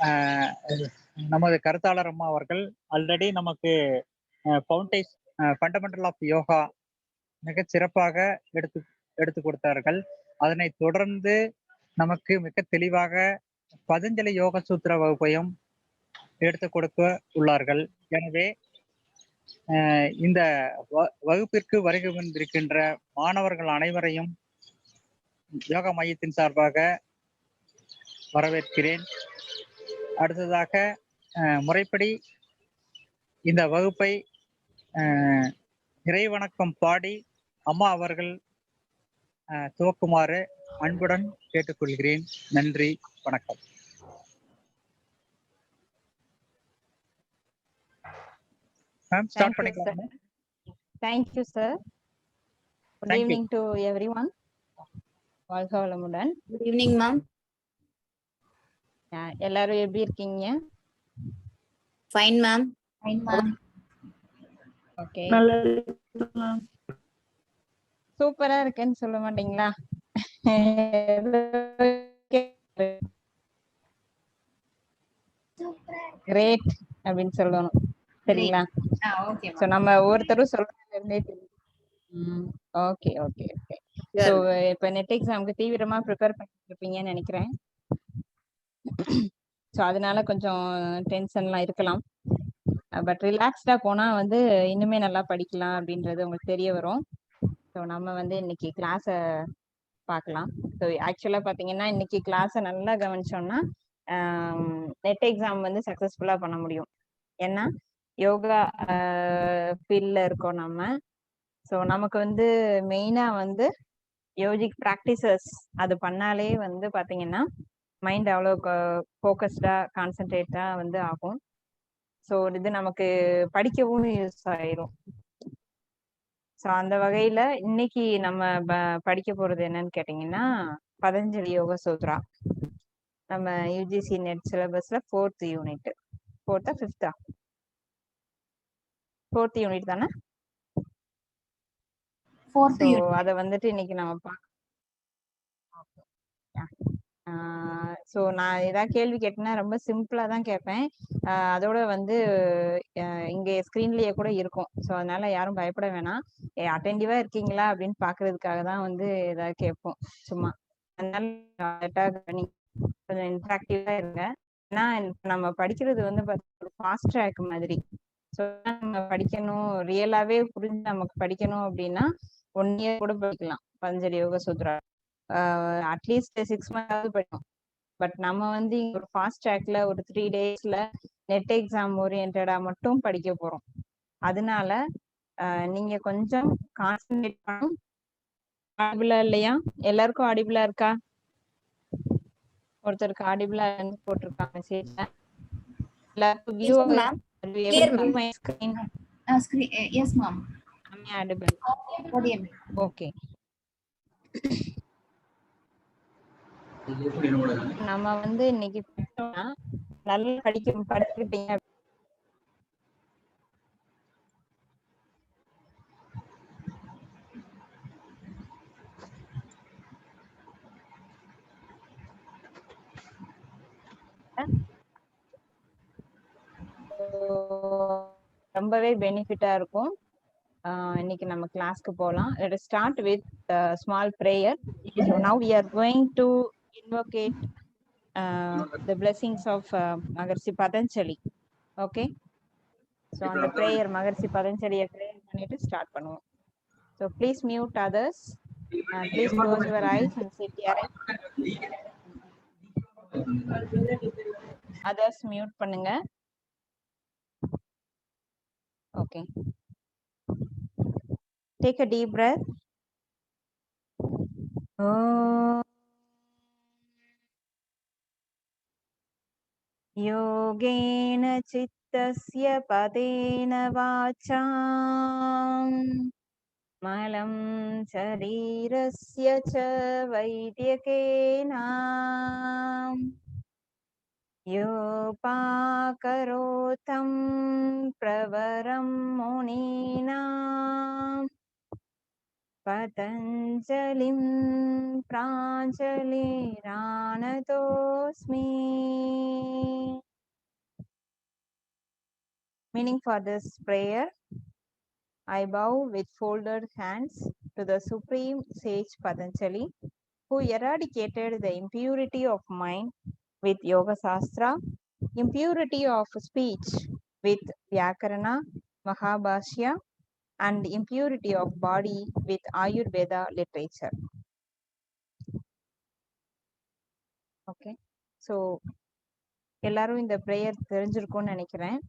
அஹ், நமது கருத்தாளர் அம்மா அவர்கள் ஆல்ரெடி நமக்கு ஃபண்டமெண்டல் ஆஃப் யோகா மிகச் சிறப்பாக எடுத்து எடுத்து கொடுத்தார்கள். அதனைத் தொடர்ந்து நமக்கு மிக தெளிவாக பதஞ்சலி யோக சூத்திர வகுப்பையும் எடுத்துக் கொடுக்க உள்ளார்கள். எனவே இந்த வகுப்பிற்கு வருகை வந்திருக்கின்ற மாணவர்கள் அனைவரையும் யோகா மையத்தின் சார்பாக வரவேற்கிறேன். அடுத்ததாக முறைப்படி இந்த வகுப்பை இறைவணக்கம் பாடி அம்மா அவர்கள் துவக்குமாறு அன்புடன் கேட்டுக்கொள்கிறேன். நன்றி, வணக்கம். மேம் ஸ்டார்ட் பண்ணிக்கலாம். Thank you, sir. Good evening to everyone. வாழ்க வளமுடன். Good evening, ma'am. எல்லாரும் எப்படி இருக்கீங்க? Fine, ma'am. Fine, ma'am. Okay. சூப்பரா இருக்குன்னு சொல்ல மாட்டீங்களா? கிரேட் அப்படின்னு சொல்லணும். சரிங்களா? Okay. சோ நம்ம ஒவ்வொருத்தரும் சொல்றதுல ஓகே ஓகே ஓகே. சோ இப்ப நெட் எக்ஸாம்க்கு தீவிரமா ப்ரிப்பேர் பண்ணிட்டு இருப்பீங்கன்னு நினைக்கிறேன். சோ அதனால கொஞ்சம் டென்ஷன்லாம் இருக்கலாம். பட் ரிலாக்ஸ்டா போனா வந்து இன்னுமே நல்லா படிக்கலாம் அப்படின்றது உங்களுக்கு தெரிய வரும். ஸோ நம்ம வந்து இன்னைக்கு கிளாஸை பார்க்கலாம். ஸோ ஆக்சுவலாக பார்த்தீங்கன்னா இன்னைக்கு கிளாஸை நல்லா கவனிச்சோம்னா நெட் எக்ஸாம் வந்து சக்ஸஸ்ஃபுல்லாக பண்ண முடியும். ஏன்னா யோகா ஃபீல்டில் இருக்கோம் நம்ம. ஸோ நமக்கு வந்து மெயினாக வந்து யோகிக் ப்ராக்டிசஸ் அது பண்ணாலே வந்து பார்த்தீங்கன்னா மைண்ட் அவ்வளோ ஃபோக்கஸ்டாக கான்சென்ட்ரேட்டாக வந்து ஆகும். ஸோ இது நமக்கு படிக்கவும் யூஸ் ஆயிரும். ஸோ அந்த வகையில இன்னைக்கு நம்ம படிக்க போறது என்னன்னு கேட்டீங்கன்னா பதஞ்சலி யோக சூத்ரா. நம்ம யூஜிசி நெட் சிலபஸ்ல 4th unit. 4th 5th 4th unit தானே? 4th unit. அத வந்துட்டு இன்னைக்கு நம்ம ஸோ நான் ஏதாவது கேள்வி கேட்டேன்னா ரொம்ப சிம்பிளா தான் கேட்பேன். அதோட வந்து இங்க ஸ்கிரீன்லயே கூட இருக்கும். ஸோ அதனால யாரும் பயப்பட வேணாம். அட்டென்டிவா இருக்கீங்களா அப்படின்னு பாக்குறதுக்காக தான் வந்து ஏதாவது கேட்போம் சும்மா. அதனால கொஞ்சம் இன்ட்ராக்டிவா இருங்க. ஏன்னா நம்ம படிக்கிறது வந்து ஃபாஸ்ட் ட்ராக் மாதிரி. ஸோ நம்ம படிக்கணும், ரியலாவே புரிஞ்சு நமக்கு படிக்கணும் அப்படின்னா 1 year கூட படிக்கலாம் பதஞ்சலி யோக சூத்ரா. அட்லீஸ்ட் 6 months படிக்கும். பட் நம்ம வந்து ஒரு ஃபாஸ்ட் ட்ராக்ல ஒரு 3 daysல நெட் எக்ஸாம் ஓரியன்டா மட்டும் படிக்க போறோம். அதனால நீங்க கொஞ்சம் கான்சென்ட்ரேட் பண்ணணும். ஆடிபிளா இல்லையா? எல்லாருக்கும் ஆடிபிளா இருக்கா? ஒருத்தருக்கு ஆடிபிளா இருந்து போட்டிருக்காங்க மெசேஜ்ல. எல்லாருக்கும் view my screen. Yes, ma'am. I'm audible. Okay. நம்ம வந்து இன்னைக்கு நல்லா படிச்சுக்கிட்டீங்க. ரொம்பவே பெனிஃபிட்டா இருக்கும். இன்னைக்கு நம்ம கிளாஸ்க்கு போலாம். Let us start with small prayer. So now we are going to invocate the blessings of Maharshi Patanjali. Okay. So on the prayer Maharshi Patanjali prayer பண்ணிட்டு ஸ்டார்ட் பண்ணுவோம். So please mute others. Please close your eyes and sit here. Others mute பண்ணுங்க. Okay. Take a deep breath. योगेन चित्तस्य पदेन वाचा मलं शरीरस्य च वैद्यकेन योपाकरोतं प्रवरं मुनीनां Patanjalim Pranjaliranatosmi. Meaning for this prayer, I bow with folded hands to the supreme sage Patanjali, who eradicated the impurity of mind with Yoga Sastra, impurity of speech with Vyakarana, Mahabhashya, and impurity of body with Ayurveda literature. Okay, so எல்லாரும் இந்த prayer தெரிஞ்சிருக்கும்னு நினைக்கிறேன்.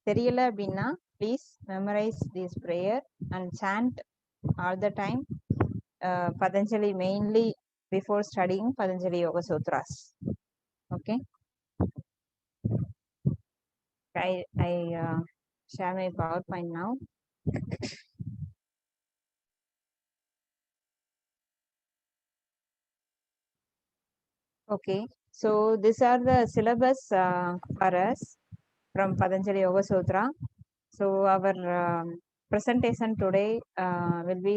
தெரியல அப்படின்னா please memorize this prayer and chant all the time Patanjali, mainly before studying Patanjali Yoga Sutras. Okay, I share my PowerPoint now. Okay, so these are the syllabus for us from Patanjali Yoga Sutra. So our presentation today will be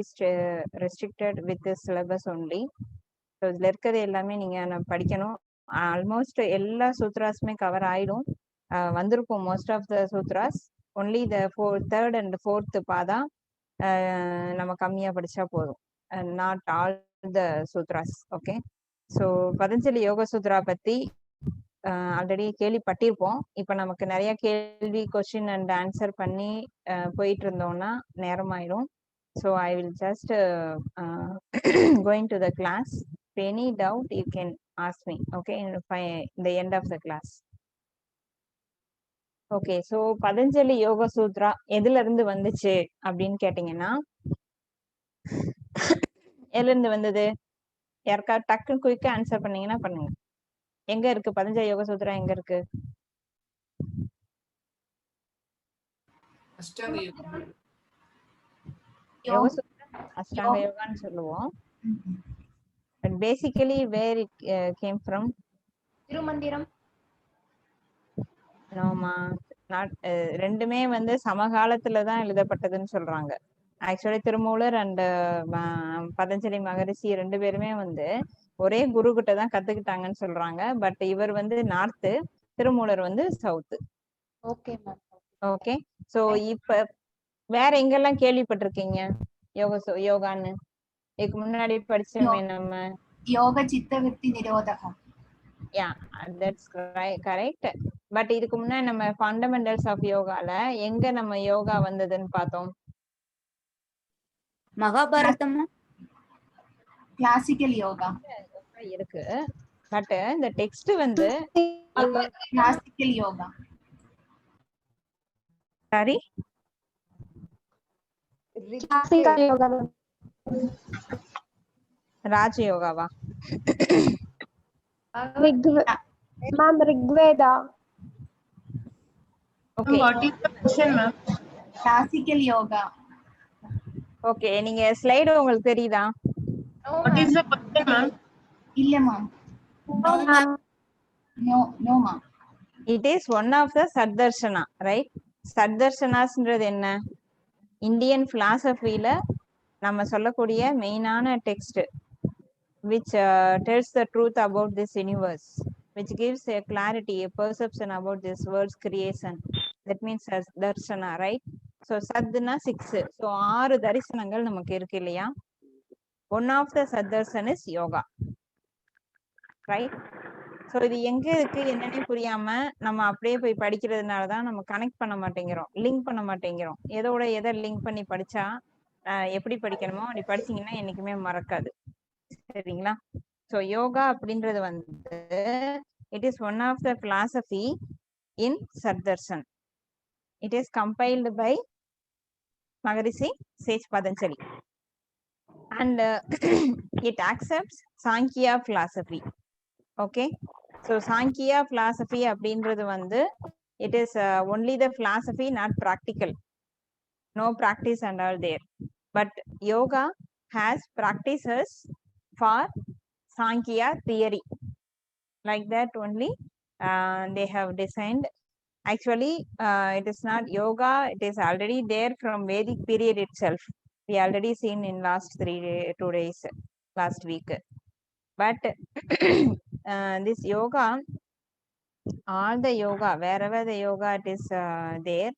restricted with this syllabus only. So இதுல இருக்கிறது எல்லாமே நீங்க படிக்கணும். Almost எல்லா சூத்ராஸுமே cover ஆயிடும். வந்திருக்கும் most of the sutras. Only the third and fourth பாதா நம்ம கம்மியா படிச்சா போதும். Not all the sutras. Okay, so Patanjali Yoga Sutra பத்தி ஆல்ரெடி கேள்விப்பட்டிருப்போம். இப்ப நமக்கு நிறைய கேள்வி கொஸ்டின் அண்ட் ஆன்சர் பண்ணி போயிட்டு இருந்தோம்னா நேரம் ஆயிடும். So I will just going to the class. Any doubt you can ask me. Okay, in the end of the class. Okay, so Patanjali Yoga Sutra எதுல இருந்து வந்துச்சு அப்படின்னு கேட்டீங்கன்னா, எதுல இருந்து வந்தது? யாருக்கா டக்குன்னு குயிக்கா ஆன்சர் பண்ணீங்கன்னா பண்ணுங்க. எங்க இருக்கு பதஞ்சலி யோக சூத்ரா? எங்க இருக்கு? யோக சூத்ரா அஷ்டாங்க யோகான்னு சொல்லுவோம். But basically where it came from? Tirumandiram. நோமா, நாட் ரெண்டுமே வந்து சமகாலத்துல தான் எழுதப்பட்டதுன்னு சொல்றாங்க. ஆக்சுவலி திருமூலர் அண்ட் பதஞ்சலி மகரிஷி ரெண்டு பேருமே வந்து ஒரே குரு கிட்ட தான் கத்துக்கிட்டாங்கன்னு சொல்றாங்க. பட் இவர் வந்து நார்த்து, திருமூலர் வந்து south. Okay ma'am. Okay, so இப்ப வேற எங்கெல்லாம் கேள்விப்பட்டிருக்கீங்க யோகான்னு? இதுக்கு முன்னாடி படிச்சோமே நம்ம யோக சித்தவிருத்தி நிரோதகம். யா, தட்ஸ் கரெக்ட். பட் இதுக்கு முன்னாடி நம்ம ஃபண்டமெண்டல்ஸ் ஆஃப் யோகால எங்க நம்ம யோகா வந்ததுன்னு பார்த்தோம்? மகாபாரதம், கிளாசிக்கல் யோகா இருக்கு. பட் இந்த டெக்ஸ்ட் வந்து கிளாசிக்கல் யோகா. சாரி, ராஜயோகாவா? Ma'am, Rigveda. Okay. What is the question, ma'am? Classical yoga. Okay, நீங்க ஸ்லைடு உங்களுக்கு தெரியுதா? What is the question, ma'am? இல்ல ma'am. No ma'am. No ma'am. It is one of the shaddarshana, right? சத்தர்ஷனாஸ்ன்றது என்ன? Indian பிலாசபில நம்ம சொல்லக்கூடிய மெயினான text which tells the truth about this universe, which gives a clarity, a perception about this world's creation. That means as darshana, right? So sadna 6. So 6 தரிசனங்கள் நமக்கு இருக்கு இல்லையா? One of the saddarsan is yoga, right? So இது எங்க இருக்கு என்னன்னே புரியாம நம்ம அப்படியே போய் படிக்கிறதுனால தான் நம்ம கனெக்ட் பண்ண மாட்டேங்கிறோம், லிங்க் பண்ண மாட்டேங்கிறோம். எதோட எதை லிங்க் பண்ணி படிச்சா எப்படி படிக்கணுமோ அப்படி படிச்சீங்கன்னா என்னைக்குமே மறக்காது. சரிங்களா? ஸோ யோகா அப்படின்றது வந்து it is one of the philosophy in shaddarshan. It is compiled by Maharishi sage Patanjali and it accepts Sankhya philosophy. Okay, so Sankhya philosophy அப்படின்றது வந்து it is only the philosophy, not practical. No practice and all there. But yoga has practices for Sankhya theory. Like that only they have designed. Actually it is not yoga, it is already there from Vedic period itself. we already seen in last 2 days last week. But this yoga, all the yoga, wherever the yoga it is there,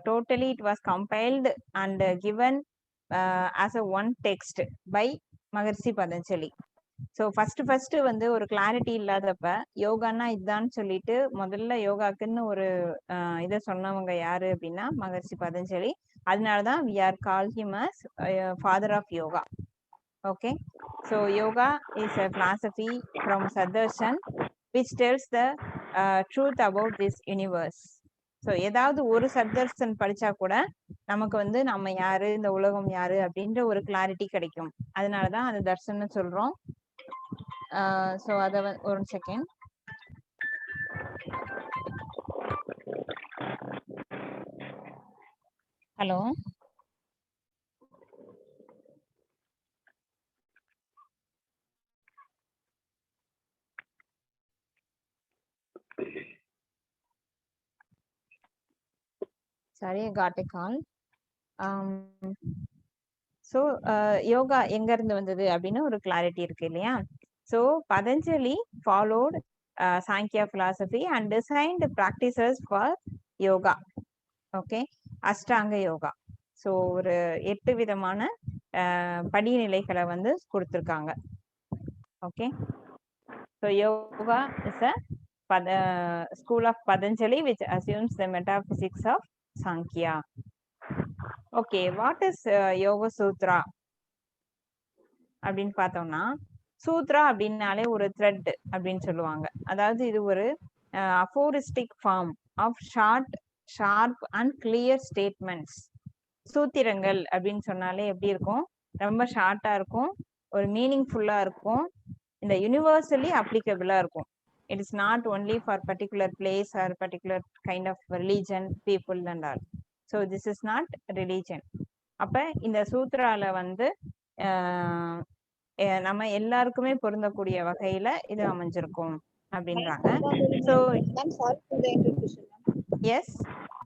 totally it was compiled and given as a one text by Maharshi Patanjali. So first வந்து ஒரு clarity இல்லாதப்ப யோகான்னா இதுதான் சொல்லிட்டு முதல்ல யோகாக்குன்னு ஒரு இதை சொன்னவங்க யாரு அப்படின்னா மகர்ஷி பதஞ்சலி. அதனாலதான் we are call him as father of yoga. Okay, so yoga is a philosophy from Sadarsan which tells the truth about this universe. So ஏதாவது ஒரு சப்தர்சன் படிச்சா கூட நமக்கு வந்து நம்ம யாரு, இந்த உலகம் யாரு அப்படின்ற ஒரு கிளாரிட்டி கிடைக்கும். அதனாலதான் அந்த தர்சன்னு சொல்றோம். ஸோ அதை ஒரு second. Hello, sorry, I got a call. So yoga எங்க இருந்து வந்தது அப்படின்னு ஒரு கிளாரிட்டி இருக்கு இல்லையா? So Patanjali followed Samkhya philosophy and designed practices for yoga. Okay, Ashtanga yoga. So ஒரு 8 விதமான படிநிலைகளை வந்து கொடுத்துருக்காங்க. Okay, so yoga is a school of Patanjali which assumes the metaphysics of Sankhya. Okay, what is Yoga Sutra அப்படின்னு பார்த்தோம்னா, சூத்ரா அப்படின்னாலே ஒரு த்ரெட் அப்படின்னு சொல்லுவாங்க. அதாவது இது ஒரு aphoristic form of sharp and clear statements. சூத்திரங்கள் அப்படின்னு சொன்னாலே எப்படி இருக்கும்? ரொம்ப ஷார்ட்டா இருக்கும், ஒரு மீனிங்ஃபுல்லா இருக்கும், இந்த யூனிவர்சலி அப்ளிகபிளா இருக்கும். It is not only for particular place or particular kind of religion, people and all. So this is not religion. அப்ப இந்த சூத்ரால வந்து நம்ம எல்லாருக்குமே பொருந்தக்கூடிய வகையில இது அமைஞ்சிருக்கும் அப்படின்றாங்க. So ma'am, sorry for the interruption, ma'am. Yes,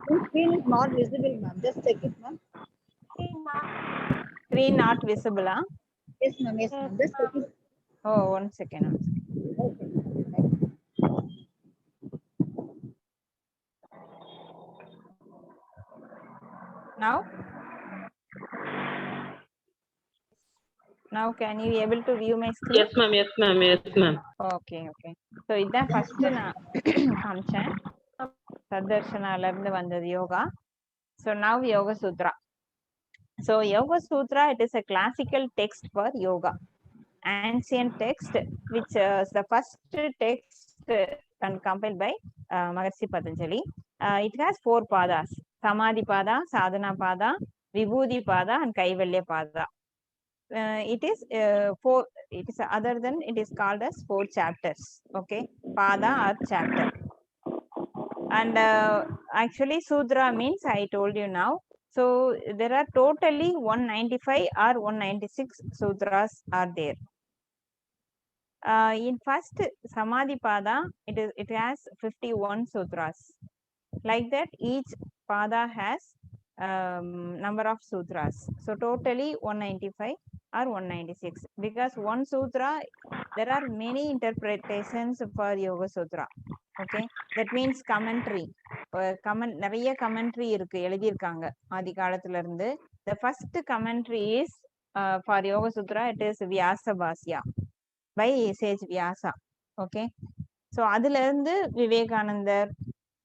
Your screen is not visible, ma'am. Just check it, ma'am. screen not visible. Yes, ma'am. Yes, ma'am. Just check it. Oh, one second. Okay. Now can you able to view my screen? Yes, ma'am. Yes, ma'am. Yes, ma'am. Okay. So இதான் first நான் காமிச்சேன், சதர்ஷனால இருந்து வந்தது yoga. So now Yoga Sutra. So Yoga Sutra, it is a classical text for yoga, ancient text which is the first text and compiled by Maharshi Patanjali. It has 4 padas: Samadhi pada, Sadhana pada, Vibhuti pada and Kaivalya pada. It is other than it is called as 4 chapters. Okay, pada or chapter. And actually Sutra means I told you now. So there are totally 195 or 196 sutras are there. In first Samadhi pada, it has 51 sutras. Like that each pada has number of sutras. So totally 195 or 196. Because one sutra, there are many interpretations for Yoga Sutra. Okay, that means commentary. நிறைய commentary இருக்கு, எழுதியிருக்காங்க ஆதி காலத்துல இருந்து. The first commentary is for Yoga Sutra, it is Vyasa Bhasya by Sage Vyasa. Okay, so அதுல இருந்து விவேகானந்தர்,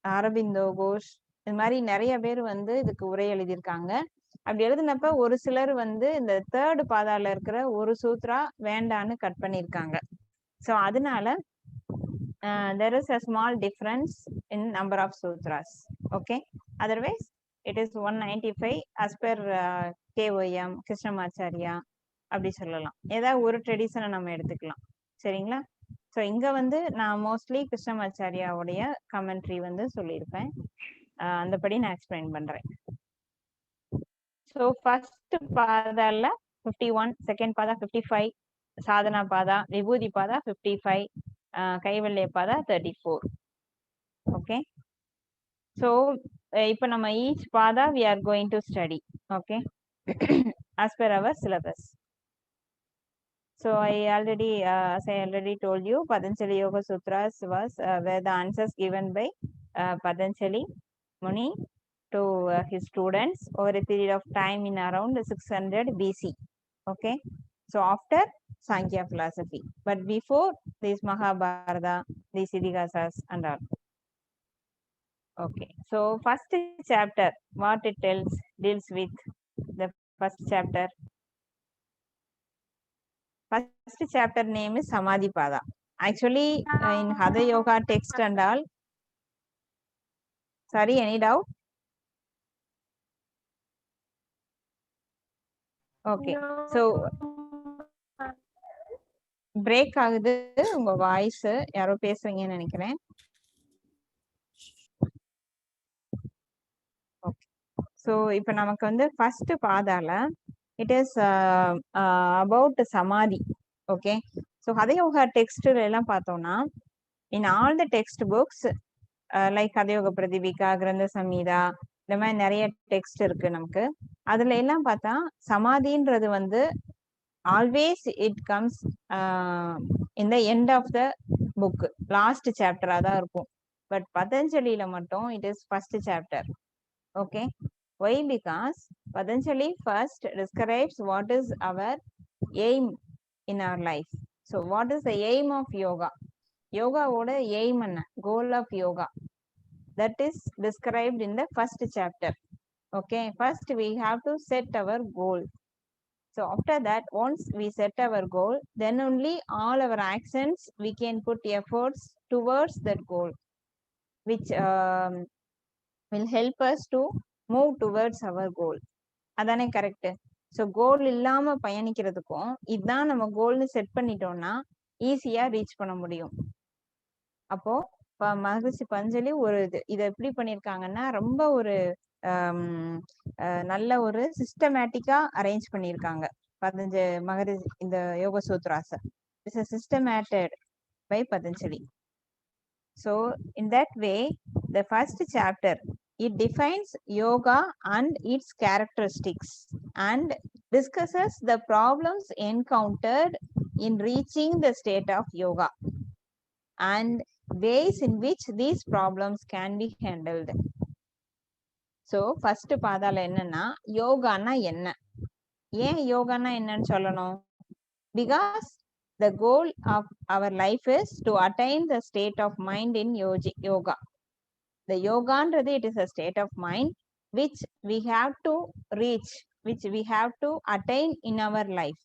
அரபிந்தோ கோஷ், இது மாதிரி நிறைய பேர் வந்து இதுக்கு உரை எழுதியிருக்காங்க. அப்படி எழுதினப்ப ஒரு சிலர் வந்து இந்த 3rd பாதால இருக்கிற ஒரு சூத்ரா வேண்டான்னு கட் பண்ணிருக்காங்க. ஸோ அதனால there is a small difference in number of sutras. Okay, otherwise it is 195 as per KOM Krishnamacharya அப்படி சொல்லலாம். ஏதாவது ஒரு ட்ரெடிஷனை நம்ம எடுத்துக்கலாம். சரிங்களா? ஸோ இங்க வந்து நான் மோஸ்ட்லி கிருஷ்ணமாச்சாரியாவுடைய கமெண்ட்ரி வந்து சொல்லியிருப்பேன். அந்தபடி நான் எக்ஸ்பிளைன் பண்றேன். ஸோ ஃபர்ஸ்ட் பாதால 51, second Pada 55, Sadhana Pada, Vibhuti Pada 55, Kaivalya Pada 34. Okay, so இப்போ நம்ம each Pada we are going to study. Okay, as per our syllabus. So I already, as I already told you, Patanjali Yoga Sutras was were the answers given by Patanjali Muni to his students over a period of time in around 600 BC. Okay, so after Sankhya philosophy, but before this Mahabharata, these Idihasas and all. Okay, so first chapter, what it deals with the first chapter. First chapter name is Samadhi Pada. Actually, in Hatha Yoga text and all. Sorry, any doubt? Okay, so break ஆகுது உங்க voice யாரோ பேசுறீங்கன்னு நினைக்கிறேன். Okay, so இப்போ நமக்கு வந்து first பாதால it is about samadhi. Okay, so hatha yoga டெக்ஸ்ட்ல எல்லாம் பார்த்தோம்னா in all the text books like Hatha Yoga Pradipika, Gheranda Samhita, இந்த மாதிரி நிறைய டெக்ஸ்ட் இருக்கு நமக்கு. அதுல எல்லாம் பார்த்தா சமாதின்றது வந்து always it comes in the end of the book, last சாப்டரா தான் இருக்கும். பட் பதஞ்சலியில மட்டும் it is first chapter. Okay, why? Because Patanjali first describes what is our aim in our life. So what is the aim of yoga? யோகாவோட aim என்ன, goal of yoga, that is described in the first chapter. Okay, first we have to set our goal. So after that, once we set our goal, then only all our actions we can put efforts towards that goal, which will help us to move towards our goal. அதானே correct? So கோல் இல்லாம பயணிக்கிறதுக்கும் இதுதான் நம்ம கோல்னு set பண்ணிட்டோம்னா ஈஸியா reach பண்ண முடியும். அப்போ மகரிஷி பதஞ்சலி ஒரு இதை எப்படி பண்ணியிருக்காங்கன்னா ரொம்ப ஒரு நல்ல ஒரு சிஸ்டமேட்டிக்கா அரேஞ்ச் பண்ணியிருக்காங்க மகரிஷி இந்த yoga sutras. It's systematized by Patanjali. So in that way the first chapter it defines yoga and its characteristics and discusses the problems encountered in reaching the state of yoga and ways in which these problems can be handled. So first பாதால என்னன்னா யோகானா என்ன, ஏன் யோகானா என்னன்னு சொல்லணும்? Because the goal of our life is to attain the state of mind in yoga. The yogaன்றது it is a state of mind which we have to reach, which we have to attain in our life.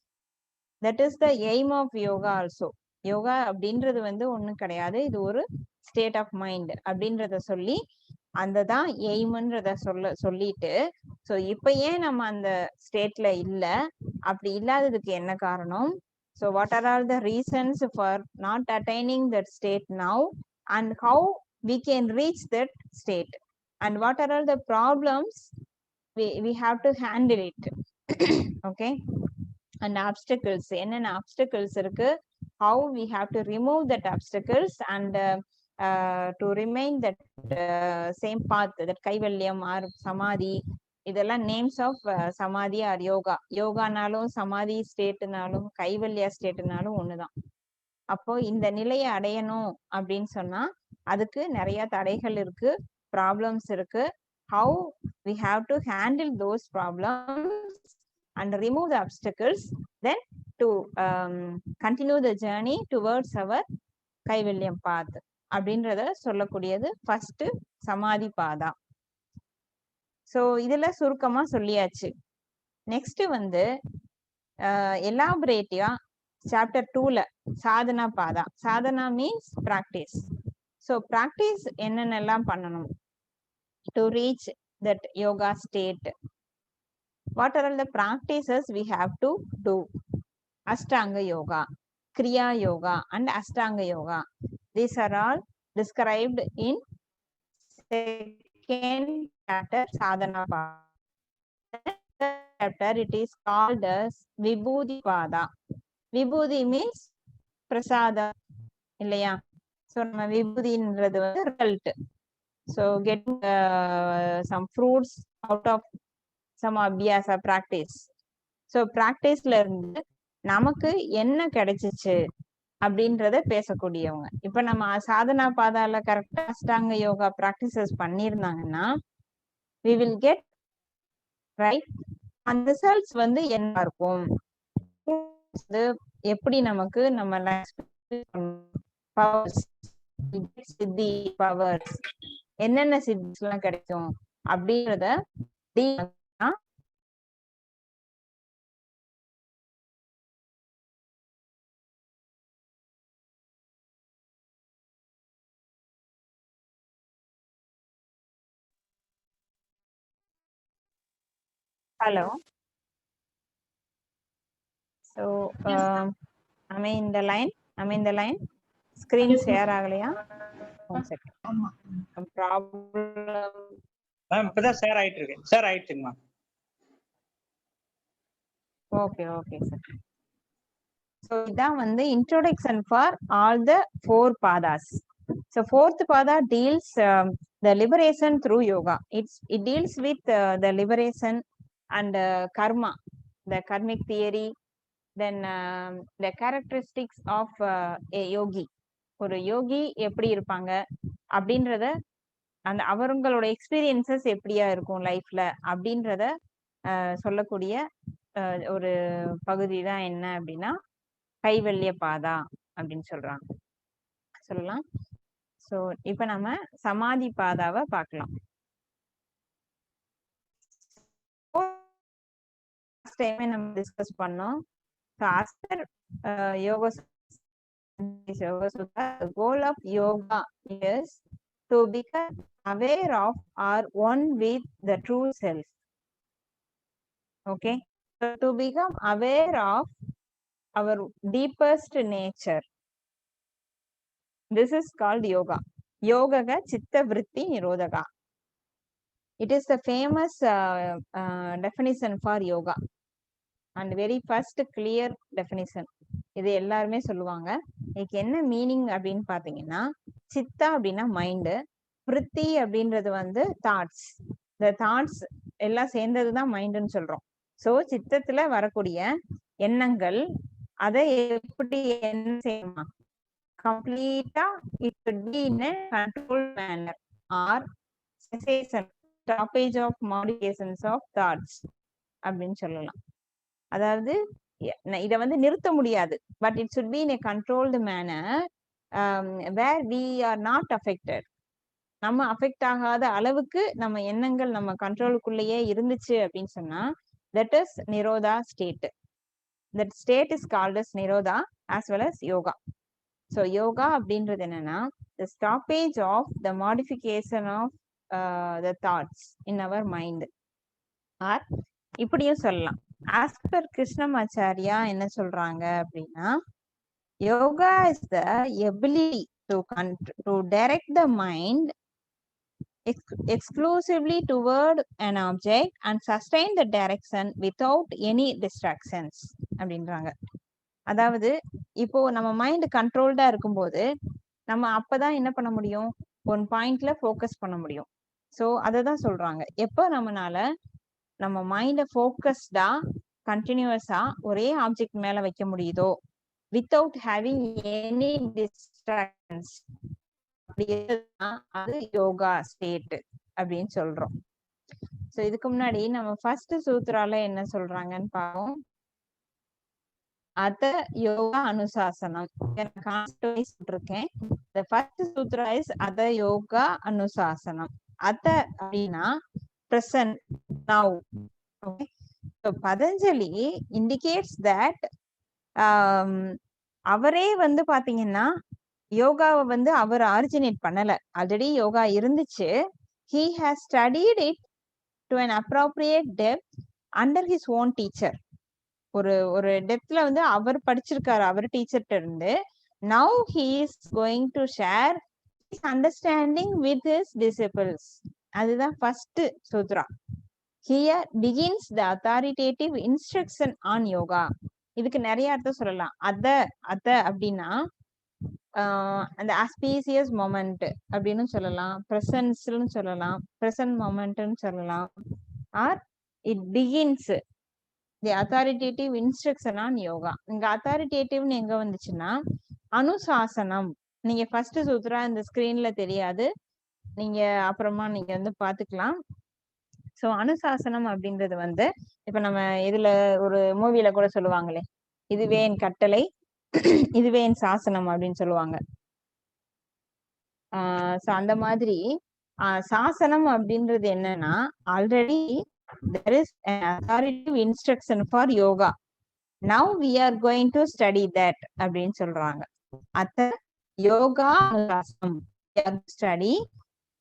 That is the aim of yoga also. Yoga அப்படின்றது வந்து ஒண்ணும் கிடையாது, இது ஒரு state of mind அப்படின்றத சொல்லி அந்த தான் எய்ம்ன்றத சொல்லிட்டு, ஸோ இப்ப ஏன் நம்ம அந்த ஸ்டேட்ல இல்ல, அப்படி இல்லாததுக்கு என்ன காரணம், so what are all the reasons for not attaining that state now and how we can reach that state and what are all the problems we have to handle it. Okay, and obstacles, என்னென்ன obstacles இருக்கு, how we have to remove that obstacles and to remain that same path, that Kaivalyam or samadhi, இதெல்லாம் names of சமாதி R yoga. யோகானாலும் சமாதி ஸ்டேட்னாலும் கைவல்யா ஸ்டேட்னாலும் ஒண்ணுதான். அப்போ இந்த நிலையை அடையணும் அப்படின்னு சொன்னா அதுக்கு நிறைய தடைகள் இருக்கு, ப்ராப்ளம்ஸ் இருக்கு. How we have to handle those problems and remove the obstacles, then to continue the journey towards our kaivalyam path அப்படின்றத சொல்லக்கூடியது ஃபர்ஸ்ட் சமாதி பாதா. ஸோ இதுல சுருக்கமா சொல்லியாச்சு. நெக்ஸ்ட் வந்து எலாபரேட்டிவா சாப்டர் 2ல Sadhana Pada. Sadhana means practice. So practice என்னென்னலாம் பண்ணணும் to reach that yoga state, what are all the practices we have to do. Ashtanga yoga, kriya yoga and ashtanga yoga, these are all described in second chapter Sadhana Pada. Chapter it is called as Vibhuti Pada. Vibhuti means prasada இல்லையா? So நம்ம விபூதின்றது வந்து result. So getting some fruits out of some abhyasa practice. So பிராக்டிஸ்ல இருந்து நமக்கு என்ன கிடைச்சிச்சு அப்படின்றத பேசக்கூடியவங்க. இப்ப நம்ம சாதனா பாதால கரெக்டா அஷ்டாங்க யோகா பிராக்டிசஸ் பண்ணியிருந்தாங்கன்னா we will get right அந்த ரிசல்ட்ஸ் வந்து என்ன இருக்கும், எப்படி நமக்கு நம்ம பவர்ஸ் சித்தி பவர்ஸ் என்னென்ன சித்திஸ் எல்லாம் கிடைக்கும் அப்படின்றத hello. So am I in the line? Am I in the line? Screen share ஆகலையா? One second. ப்ராப்ளம் மேம் இப்பதான் ஷேர் ஆயிட்டு இருக்கு. ஷேர் ஆயிடுச்சுங்க ma'am. Okay okay sir. So இதான் வந்து introduction for all the 4 padas. So fourth pada deals the liberation through yoga. It deals with the liberation and karma, the karmic theory, then the characteristics of a yogi. ஒரு யோகி எப்படி இருப்பாங்க அப்படின்றத, அந்த அவங்களோட experiences எப்படியா இருக்கும் லைஃப்ல அப்படின்றத சொல்லக்கூடிய ஒரு பகுதி தான் என்ன அப்படின்னா கைவல்ய பாதா அப்படின்னு சொல்லலாம். ஸோ இப்ப நம்ம சமாதி பாதாவை பார்க்கலாம். நம்ம டிஸ்கஸ் பண்ணோம். goal of yoga is to become aware of or one with the true self. Okay, so to become aware of our deepest nature, this is called yoga. Yogaga chitta vritti nirodhaga. It is the famous definition for yoga and very first clear definition. இது எல்லாருமே சொல்லுவாங்க. இதுக்கு என்ன meaning அப்படின்னு பாத்தீங்கன்னா, சித்தா அப்படின்னா mind, விருத்தி அப்படின்றது வந்து தாட்ஸ். இந்த தாட்ஸ் எல்லாம் சேர்ந்ததுதான் மைண்டுன்னு சொல்றோம். சோ சித்தத்துல வரக்கூடிய எண்ணங்கள் அதை எப்படி என்ன செய்யணுமா கம்ப்ளீட்டா it should be in a controlled manner or cessation, stoppage of modifications of thoughts அப்படின்னு சொல்லலாம். அதாவது இத வந்து நிறுத்த முடியாது, but it should be in a controlled manner where we are not affected. நம்ம அஃபெக்ட் ஆகாத அளவுக்கு நம்ம எண்ணங்கள் நம்ம கண்ட்ரோலுக்குள்ளேயே இருந்துச்சு அப்படின்னு சொன்னா that is nirodha state. That state is called as nirodha as well as yoga. So yoga அப்படின்றது என்னன்னா the stoppage of the modification of the thoughts in our mind. or இப்படியும் சொல்லலாம், as per கிருஷ்ணமாச்சாரியா என்ன சொல்றாங்க அப்படின்னா, yoga is the ability to direct the mind exclusively toward an object and sustain the direction without any distractions அப்படின்றாங்க. அதாவது இப்போ நம்ம mind கண்ட்ரோல்டா இருக்கும்போது நம்ம அப்பதான் என்ன பண்ண முடியும், ஒன் பாயிண்ட்ல ஃபோக்கஸ் பண்ண முடியும். சோ அததான் சொல்றாங்க, எப்ப நம்மனால நம்ம மைண்ட ஃபோக்கஸ்டா கண்டினியூஸா ஒரே ஆப்ஜெக்ட் மேல வைக்க முடியுதோ வித்தவுட் ஹேவிங் எனி டிஸ்ட்ராக்ஷன்ஸ், அது யோகா ஸ்டேட் அப்படின்னு சொல்றோம். சோ இதுக்கு முன்னாடி நம்ம ஃபர்ஸ்ட் சூத்ரால என்ன சொல்றாங்கன்னு பார்ப்போம். அத யோகா அனுசாசனம் இருக்கேன். the first sutra is அத யோகா அனுசாசனம். அத அப்படின்னா present now. Okay, so Patanjali indicates that அவரே வந்து பாத்தீங்கன்னா யோகாவை வந்து அவர் ஆரிஜினேட் பண்ணல, ஆல்ரெடி யோகா இருந்துச்சு. he has studied it to an appropriate depth under his own teacher. ஒரு டெப்த்ல வந்து அவர் படிச்சிருக்காரு அவர் டீச்சர்ட்ட இருந்து. now he is going to share his understanding with his disciples. அதுதான் first Shudra. here begins the authoritative instruction on yoga. இதுக்கு நிறைய அர்த்தம் சொல்லலாம். அத அப்படின்னா அந்த ஆஸ்பீசியஸ் மொமெண்ட் அப்படின்னு சொல்லலாம், பிரசன்ஸ்னு சொல்லலாம், பிரசன்ட் மொமெண்ட்னு சொல்லலாம், R it begins the authoritative instruction on yoga. இங்க அத்தாரிட்டேட்டிவ்னு எங்க வந்துச்சுன்னா அனுசாசனம். நீங்க ஃபர்ஸ்ட் சூத்ரா இந்த ஸ்கிரீன்ல தெரியாது, நீங்க அப்புறமா நீங்க வந்து பாத்துக்கலாம். சோ அனுசாசனம் அப்படின்றது வந்து இப்ப நம்ம இதுல ஒரு மூவில கூட சொல்லுவாங்களே, இதுவே என் கட்டளை இதுவே என் சாசனம் அப்படின்னு சொல்லுவாங்க. சோ அந்த மாதிரி சாசனம் அப்படின்றது என்னன்னா, already there is an authoritative instruction for yoga. Now we are going to study that அப்படின்னு சொல்றாங்க. அத்த yoga அனுசாசனம், we are to study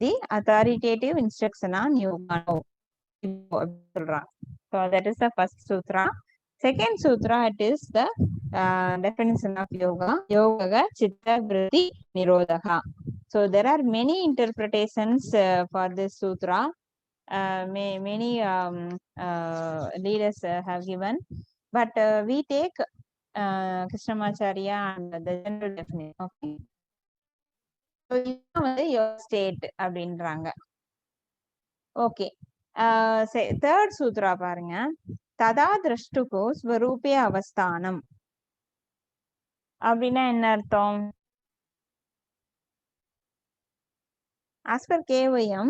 the authoritative instruction on yoga now சொல்றாங்க. So that is the first sutra. Second sutra, it is the definition of yoga. Yoga chitta vritti nirodha. So there are many interpretations for this sutra. Many leaders have given, but we take Krishnamacharya and the general definition. Okay. So இது வந்து your state அப்படின்றாங்க. Okay. Third சூத்ரா பாருங்க. ததா திரஷ்டுகோ ஸ்வரூபே அவஸ்தானம் அப்படின்னா என்ன அர்த்தம்? As per KVM,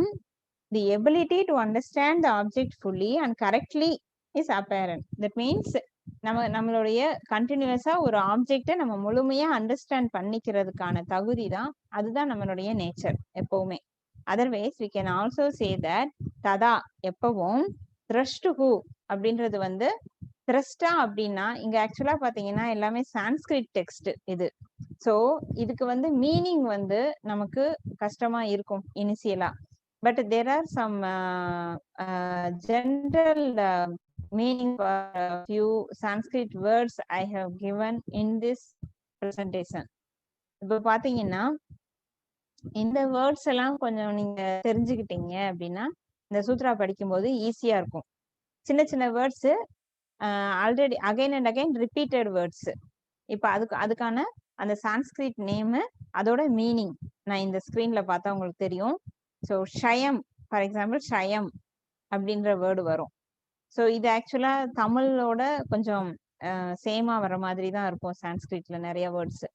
the ability to understand the object fully and correctly is apparent. That means நம்மளுடைய கண்டினியூஸா ஒரு ஆப்ஜெக்ட நம்ம முழுமையா அண்டர்ஸ்டாண்ட் பண்ணிக்கிறதுக்கான தகுதி தான், அதுதான் நம்மளுடைய நேச்சர் எப்பவுமே. Otherwise we can also say that ததா எப்பவும், திரஷ்டுகு அப்படின்றது வந்து திரஷ்டா அப்படின்னா இங்க ஆக்சுவலா பாத்தீங்கன்னா எல்லாமே சான்ஸ்கிரிட் டெக்ஸ்ட் இது. சோ இதுக்கு வந்து மீனிங் வந்து நமக்கு கஷ்டமா இருக்கும் இனிஷியலா. But there are some general meaning for a few Sanskrit words I have given in this presentation. இப்போ பாத்தீங்கன்னா இந்த வேர்ட்ஸ் எல்லாம் கொஞ்சம் நீங்க தெரிஞ்சுக்கிட்டீங்க அப்படின்னா இந்த சூத்ரா படிக்கும்போது ஈஸியா இருக்கும். சின்ன சின்ன words already again and again repeated words. இப்ப அதுக்கான அந்த சான்ஸ்கிரிட் நேம், அதோட மீனிங் நான் இந்த ஸ்கிரீன்ல பார்த்தா உங்களுக்கு தெரியும். ஸோ ஷயம் ஃபார் எக்ஸாம்பிள், ஷயம் அப்படின்ற வேர்டு வரும். ஸோ இது ஆக்சுவலா தமிழோட கொஞ்சம் சேமா வர மாதிரி தான் இருக்கும் சான்ஸ்கிரிட்ல நிறைய வேர்ட்ஸ்.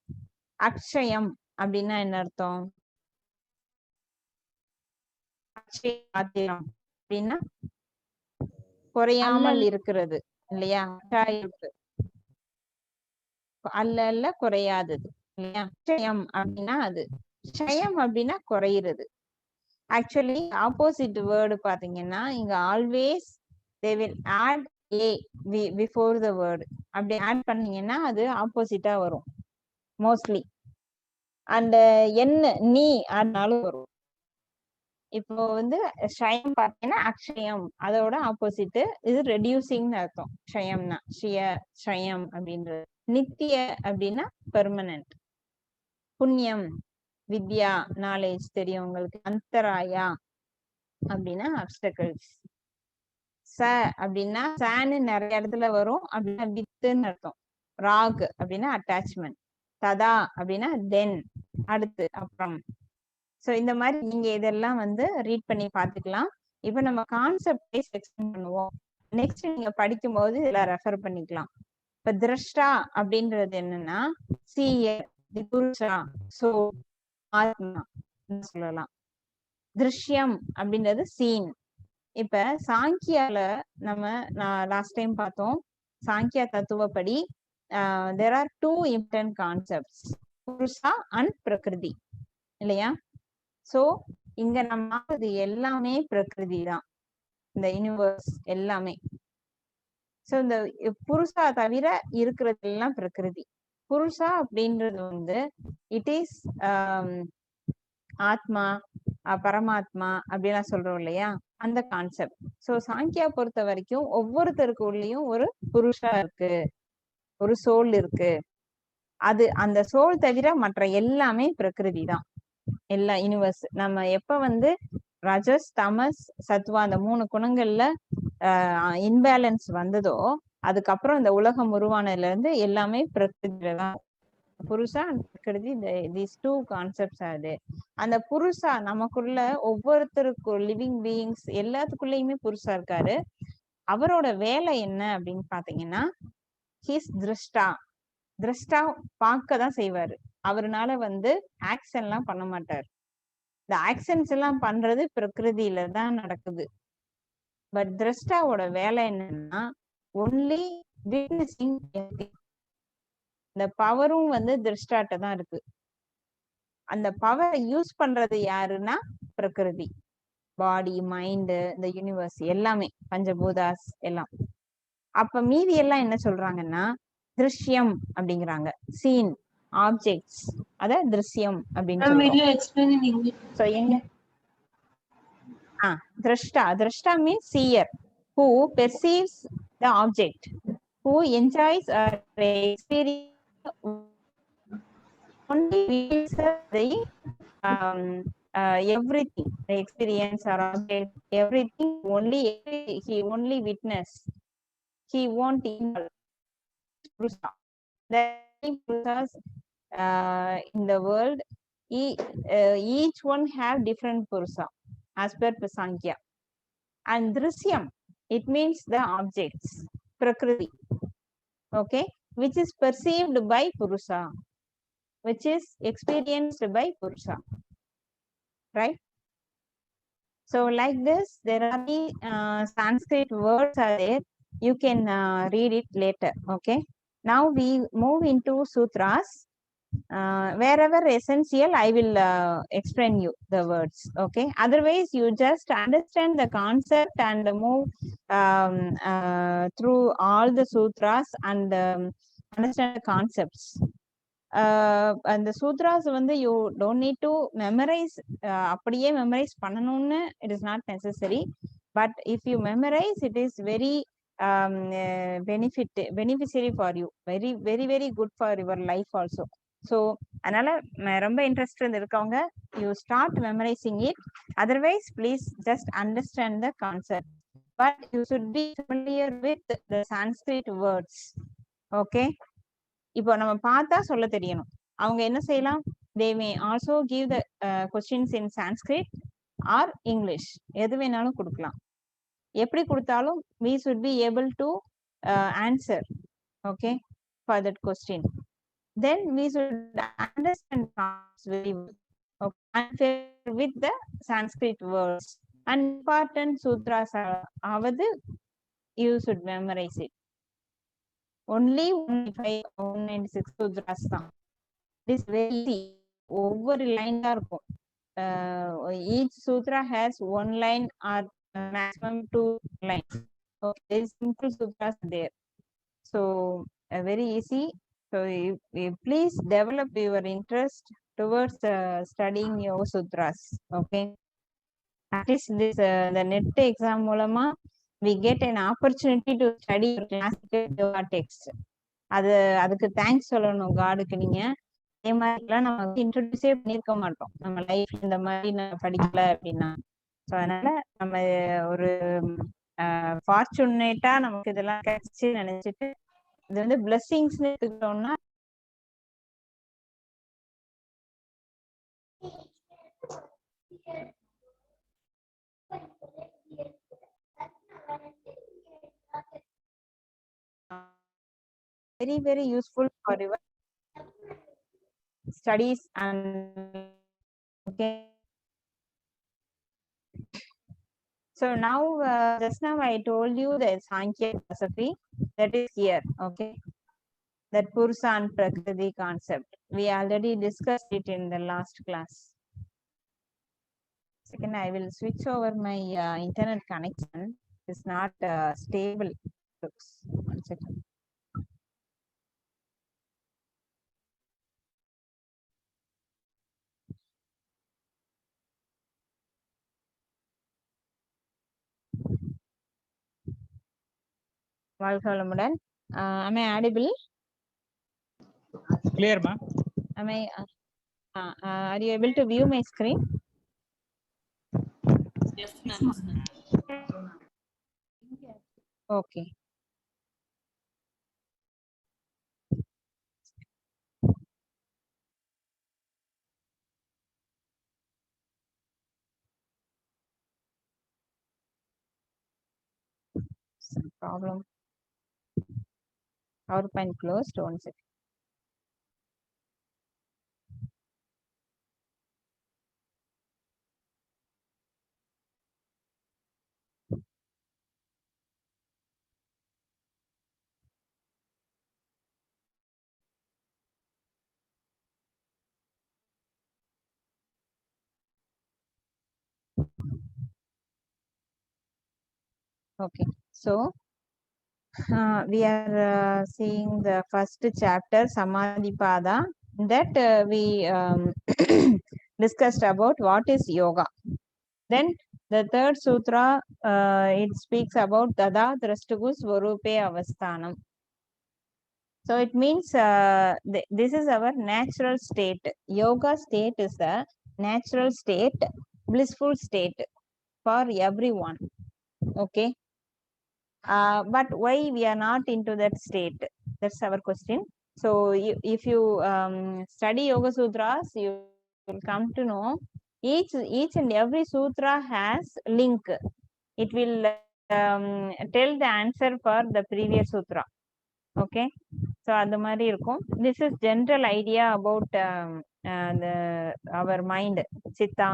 அக்ஷயம் அப்படின்னா என்ன அர்த்தம்? அப்படின்னா குறையாமல் இருக்கிறது இல்லையா? அல்ல குறையாதது இல்லையா? க்ஷயம் அப்படின்னா அது. க்ஷயம் அப்படின்னா குறையிறது. ஆக்சுவலி ஆப்போசிட் வேர்டு பாத்தீங்கன்னா இங்க always they will add a before the word. அப்படி ஆட் பண்ணீங்கன்னா அது ஆப்போசிட்டா வரும் மோஸ்ட்லி. அண்ட் என்ன நீ ஆனாலும் வரும். இப்போ வந்து ஷயம் பார்த்தீங்கன்னா அக்ஷயம், அதோட ஆப்போசிட் இது ரெடியூசிங்னு அர்த்தம். ஷயம்னா ஷயம் அப்படின்றது. நித்திய அப்படின்னா பெர்மனன்ட். புண்ணியம் வித்யா நாலேஜ் தெரியும் உங்களுக்கு. அந்தராயா அப்படின்னா அப்டக்கிள்ஸ். ச அப்படின்னா சான்னு நிறைய இடத்துல வரும், அப்படின்னா வித்துன்னு அர்த்தம். ராக் அப்படின்னா அட்டாச்மெண்ட். ததா அப்படின்னா தென், அடுத்து, அப்புறம். சோ இந்த மாதிரி நீங்க இதெல்லாம் வந்து ரீட் பண்ணி பாத்துக்கலாம். இப்ப நம்ம கான்செப்டே எக்ஸ்பிளைன் பண்ணுவோம். நெக்ஸ்ட் நீங்க படிக்கும் போது இதெல்லாம் ரெஃபர் பண்ணிக்கலாம். இப்ப திரஷ்டா அப்படின்றது என்னன்னா சீயர், தி புருஷா, சோ ஆத்மா சொல்லலாம். திருஷ்யம் அப்படின்றது சீன். இப்ப சாங்கியால நான் லாஸ்ட் டைம் பார்த்தோம், சாங்கியா தத்துவப்படி there are two important concepts, purusha and prakriti இல்லையா? சோ இங்க நம்ம இது எல்லாமே பிரகிருதி தான், இந்த யூனிவர்ஸ் எல்லாமே. சோ இந்த புருஷா தவிர இருக்கிறது எல்லாம் பிரகிருதி. புருஷா அப்படின்றது வந்து இட் இஸ் ஆத்மா, பரமாத்மா அப்படிலாம் சொல்றோம் இல்லையா, அந்த கான்செப்ட். சோ சாங்கியா பொறுத்த வரைக்கும் ஒவ்வொருத்தருக்கு உள்ளயும் ஒரு புருஷா இருக்கு, ஒரு சோல் இருக்கு. அது அந்த சோல் தவிர மற்ற எல்லாமே பிரகிருதி தான், எல்லா யூனிவர்ஸ். நம்ம எப்ப வந்து ரஜஸ் தமஸ் சத்வா அந்த 3 குணங்கள்ல இன்பேலன்ஸ் வந்ததோ அதுக்கப்புறம் இந்த உலகம் உருவானதுல இருந்து எல்லாமே பிரகிருதியில தான். புருஷா அண்ட் பிரகிருதி, these two concepts are there. அந்த புருஷா நமக்குள்ள ஒவ்வொருத்தருக்கும் லிவிங் பீயிங்ஸ் எல்லாத்துக்குள்ளயுமே புருஷா இருக்காரு. அவரோட வேலை என்ன அப்படின்னு பாத்தீங்கன்னா ஹிஸ் திருஷ்டா. திருஷ்டா பார்க்க தான் செய்வாரு. அவருனால வந்து ஆக்ஷன் எல்லாம் பண்ண மாட்டார். இந்த ஆக்ஷன்ஸ் எல்லாம் பண்றது பிரகிருதியில தான் நடக்குது. பட் திருஷ்டாவோட வேலை என்னன்னா ஒன்லி விட்னஸிங். இந்த பவரும் வந்து திருஷ்டாட்ட தான் இருக்கு. அந்த பவரை யூஸ் பண்றது யாருன்னா பிரகிருதி. பாடி, மைண்ட், இந்த யூனிவர்ஸ் எல்லாமே, பஞ்சபூதாஸ் எல்லாம். அப்ப மீதி எல்லாம் என்ன சொல்றாங்கன்னா திருஷ்யம் அப்படிங்கிறாங்க. சீன், ஆப்ஜெக்ட்ஸ், அத திருஷ்யம் அப்படின்னு Ma'am, will சொல்றோம். you explain in English? So எங்க drashta. Drashta means seer, who perceives the object, who enjoys or experience only feels the everything, the experience or object, everything only he only witness. He won't involve. Purusa. The Purusas in the world, each one have different Purusa as per Sankhya. And Drishyam, it means the objects, Prakriti, okay, which is perceived by Purusa, which is experienced by Purusa, right? So like this, there are the Sanskrit words are there. You can read it later, okay? Now we move into sutras. Wherever essential, I will explain you the words, okay? Otherwise, you just understand the concept and move through all the sutras and understand the concepts. And the sutras வந்து you don't need to memorize. அப்படியே memorize பண்ணணும்னு it is not necessary. But if you memorize, it is very beneficiary for you. Very, very, very good for your life also. So அதனால ரொம்ப interest இருக்கவங்க you start memorizing it. Otherwise, please just understand the concept. But you should be familiar with the Sanskrit words. Okay? இப்போ நம்ம பார்த்தா சொல்ல தெரியணும். அவங்க என்ன செய்யலாம்? They may also give the questions in Sanskrit or English. எது வேணாலும் கொடுக்கலாம். எப்படி கொடுத்தாலும் we should be able to answer, okay, for that question. Then we should understand very well, okay, with the Sanskrit words. And important sutras ஆவது you should memorize it. Only 196 sutras தான். It is very easy. ஒவ்வொரு line தான் இருக்கும். Each sutra has one line or maximum 2 lines. Okay, simple sutras there. So very easy. So you please develop your interest towards studying your sutras. Okay. At least this the net exam மூலமா we get an opportunity to study your classical yoga text. அதுக்கு thanks சொல்லணும் காடுக்கு. நீங்க அதே மாதிரிலாம் நம்ம இன்ட்ரோடியூஸே பண்ணிருக்க மாட்டோம் நம்ம லைஃப்ல இந்த மாதிரி நான் படிக்கல அப்படின்னா. ஸோ அதனால நம்ம ஒரு ஃபார்ச்சுனேட்டா நமக்கு இதெல்லாம் கிடைச்சு நினைச்சிட்டு இது வந்து பிளெஸிங்ஸ்னு எடுத்துக்கிட்டோம்னா very, very useful for your studies and okay. So now just now I told you the Sankhya philosophy that is here, okay, that Purusha and Prakriti concept. We already discussed it in the last class. Second, I will switch over my internet connection. It's not stable. Looks. One second. வாழ்க வளமுடன். Am I audible? Clear, ma'am? Am I? Are you able to view my screen? Yes, ma'am. Okay. some problem. PowerPoint closed. 1 second. Okay, so we are seeing the first chapter, Samadhipada. That we discussed about what is yoga. Then the third sutra, it speaks about Dada Drashtugu Svarupe Avasthanam. So it means this is our natural state. Yoga state is the natural state, blissful state for everyone. Okay. But why we are not into that state? That's our question. So if you study Yoga Sutras, you will come to know each and every sutra has link. It will tell the answer for the previous sutra. Okay. So அந்த மாதிரி இருக்கும். This is general idea about our mind, chitta,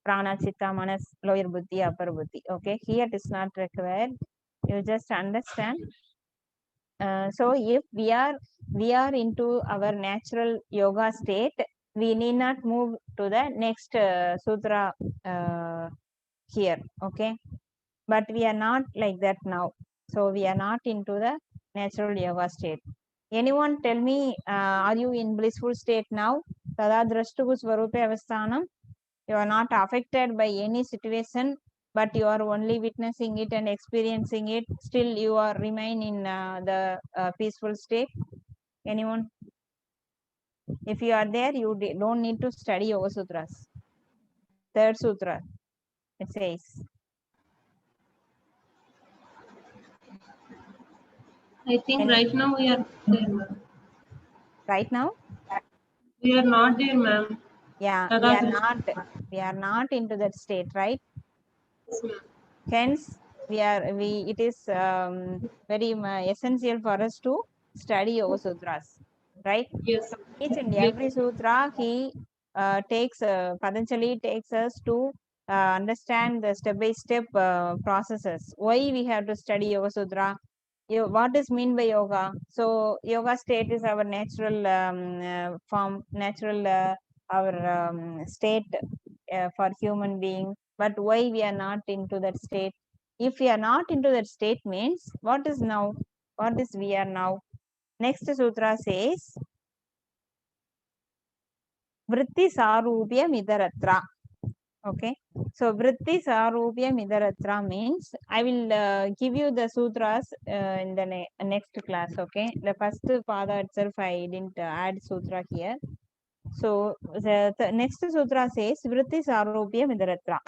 prana, chitta, manas, lower buddhi, upper buddhi. Okay. Here it is not required. You just understand. So if we are into our natural yoga state, we need not move to the next sutra here. Okay. But we are not like that now. So we are not into the natural yoga state. Anyone tell me, are you in blissful state now? Tada drashtugu svarupe avasthanam. You are not affected by any situation, but you are only witnessing it and experiencing it. Still you are remain in the peaceful state. Anyone? If you are there, you don't need to study Yoga Sutras. Third sutra, it says. I think right now we are there, ma'am. Right now? We are not there, ma'am. Yeah, we are not into that state, right? Yes, ma'am. Hence, it is very essential for us to study Yoga Sutras, right? Yes. So each and every sutra, he Patanjali takes us to understand the step-by-step processes. Why we have to study Yoga Sutra? What is mean by yoga? So yoga state is our natural form, natural our state for human being. But why we are not into that state? If we are not into that state means what is now? What is we are now? Next sutra says Vritti Sarupya Midaratra. Okay. So Vritti Sarupya Midaratra means I will give you the sutras in the next class. Okay. The first pada itself I didn't add sutra here. So the next sutra says Vritti Sarupya Midaratra.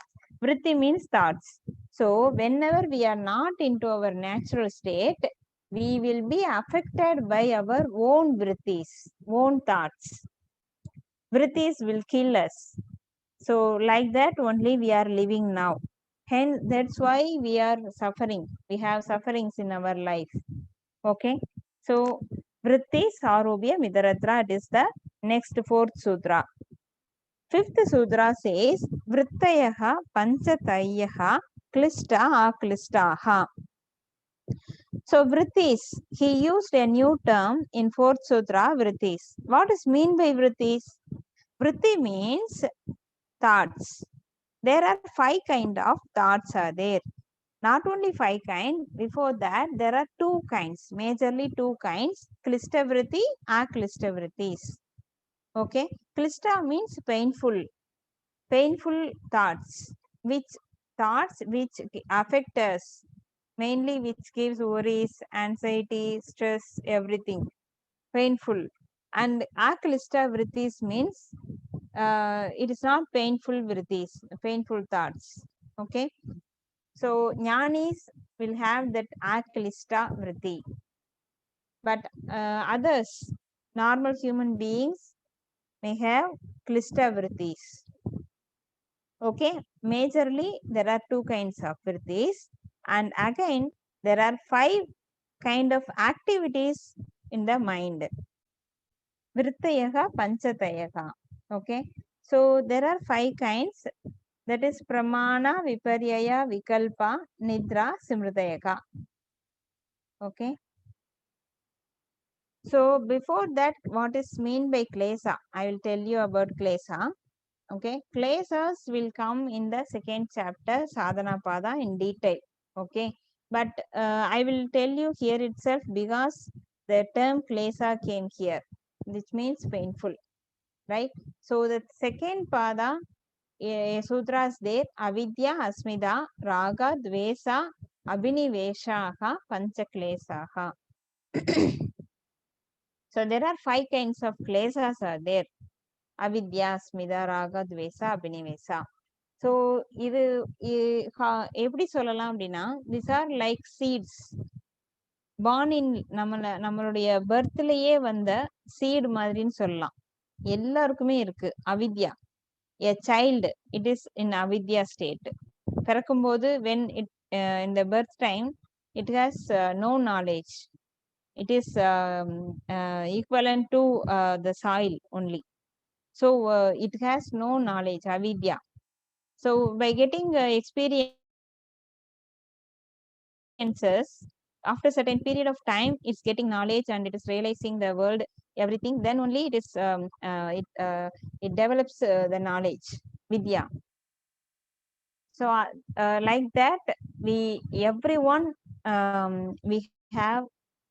Vritti means thoughts. So whenever we are not into our natural state, we will be affected by our own vrittis, own thoughts. Vrittis will kill us. So like that only we are living now. Hence that's why we are suffering. We have sufferings in our life. Okay. So Vritti Sarubhya Midaratra, it is the next fourth sutra. Fifth sutra says Vrittayaha Panchatayaha Klishta Aklistaha. So vrittis, he used a new term in fourth sutra, vrittis. What is mean by vrittis? Vritti means thoughts. There are 5 kind of thoughts are there. Not only 5 kind, before that there are 2 kinds, majorly 2 kinds, klishta vritti, aklishta vrittis. Okay, klishta means painful thoughts, which affect us, mainly which gives worries, anxiety, stress, everything, painful. And aklishta vrittis means it is not painful vrittis, painful thoughts. Okay. So jnanis will have that aklishta vritti. But others, normal human beings, may have klishta vrittis. Okay. Majorly there are 2 kinds of vrittis. And again, there are 5 kind of activities in the mind. Vrittayaga, Panchatayaga. Okay. So there are 5 kinds. That is Pramana, Viparyaya, Vikalpa, Nidra, Simritayaga. Okay. So before that, what is mean by klesa? I will tell you about klesa. Okay. Klesas will come in the second chapter, Sadhana Pada, in detail. Okay. But I will tell you here itself because the term klesa came here, which means painful. Right. So the second pada, sutras there, avidya, asmida, raga, dvesa, abhiniveshaha, panchaklesaha. So there are 5 kinds of klesas are there. Avidya, asmida, raga, dvesa, abhinivesa. So இது எப்படி சொல்லலாம் அப்படின்னா, these are like seeds. Born in நம்மளுடைய பர்த்லயே வந்த seat மாதிரின்னு சொல்லலாம். எல்லாருக்குமே இருக்கு அவித்யா. A child, it is in avidya state. பிறக்கும்போது when it in the birth time, it has no knowledge. It is equivalent to the soil only. So it has no knowledge, avidya. So by getting experiences, after certain period of time, it's getting knowledge and it is realizing the world, everything. Then only it is it develops the knowledge, vidya. So like that, everyone we have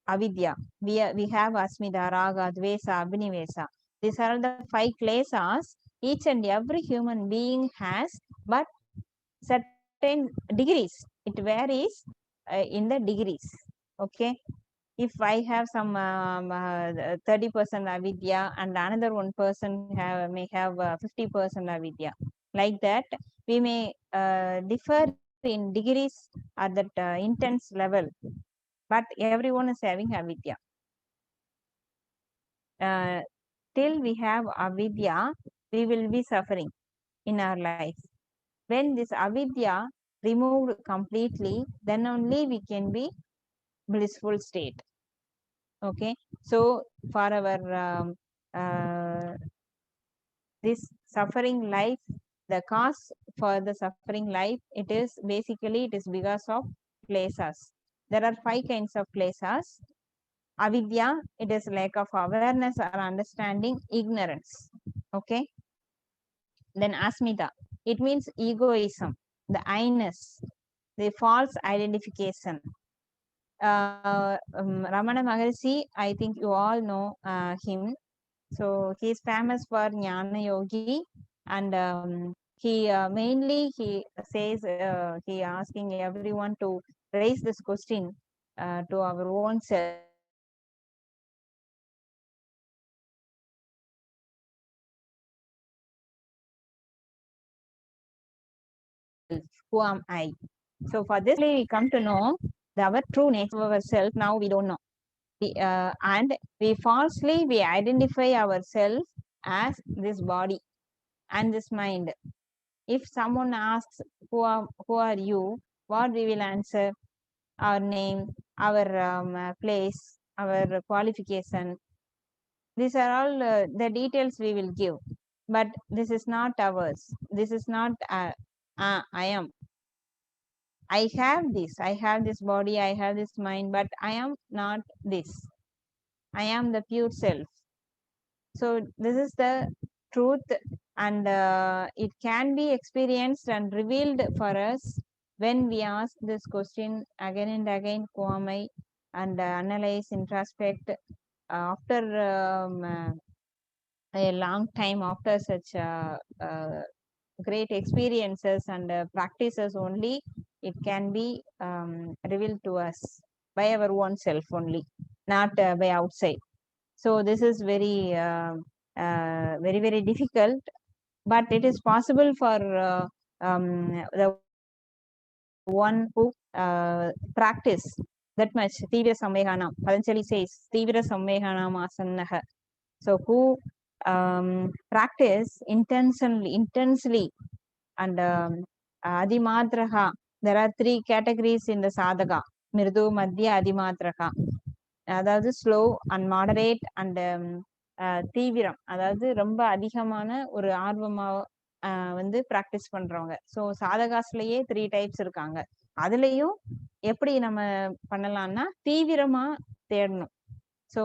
avidya. We have asmida, raga, dvesa, abhinivesa. These are the 5 klesas each and every human being has, but certain degrees. It varies in the degrees. Okay. If I have some 30% avidya and another one person may have 50% avidya, like that we may differ in degrees at that intense level, but everyone is having avidya. Till we have avidya, we will be suffering in our life. When this avidya removed completely, then only we can be blissful state. Okay. So for our this suffering life, the cause for the suffering life, it is basically it is because of klesas. There are 5 kinds of klesas. Avidya, it is lack of awareness or understanding, ignorance. Okay. Then asmita, it means egoism, the I-ness, the false identification. Ramana Maharshi, I think you all know him. So he is famous for Jnana Yogi, and he mainly he says he asking everyone to raise this question to our own self. Who am I? So for this, we come to know our true nature of ourselves. Now we don't know. And we falsely we identify ourselves as this body and this mind. If someone asks who are you, what we will answer? Our name, our place, our qualification. These are all the details we will give. But this is not ours. This is not I am. I have this body, I have this mind, but I am not this. I am the pure self. So this is the truth, and it can be experienced and revealed for us when we ask this question again and again, who am I, and analyze, introspect. After a long time, after such great experiences and practices only, it can be revealed to us by our own self only, not by outside. So this is very very difficult, but it is possible for the one who practice that much. Tivira Samvehanam, Patanjali says, Tivira Samvehanam Asannaha. So who practice intensely and Adimadraha. There are 3 categories in the sadhaka. மிருது மத்திய அதிமாத்திரகா, அதாவது slow and moderate and தீவிரம், அதாவது ரொம்ப அதிகமான ஒரு ஆர்வமா வந்து ப்ராக்டிஸ் பண்றவங்க. ஸோ சாதகாஸ்லயே 3 டைப்ஸ் இருக்காங்க. அதுலயும் எப்படி நம்ம பண்ணலாம்னா தீவிரமா தேடணும். So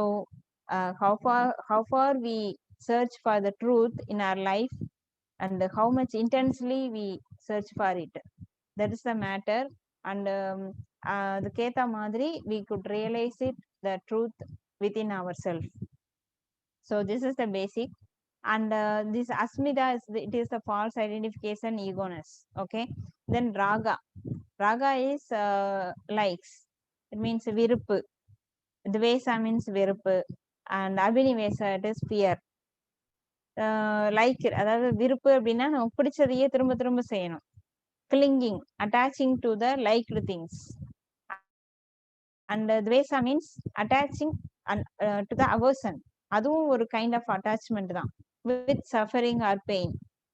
how far we search for the truth in our life and how much intensely we search for it, that is the matter. And அதுக்கேத்த மாதிரி we could realize it, the truth within ourselves. So this is the basic. And this asmita it is the false identification, egoness. Okay, then raga is likes, it means விருப்பு. Dvesa means வெறுப்பு, and abhinivesa it is fear. Like அதாவது விருப்பு அப்படின்னா நமக்கு பிடிச்சதையே திரும்ப திரும்ப செய்யணும். clinging, attaching to the liked things. And dvesa means attaching to the aversion, அதுவும் ஒரு கைண்ட் ஆஃப் அட்டாச்மெண்ட் தான். with suffering or pain,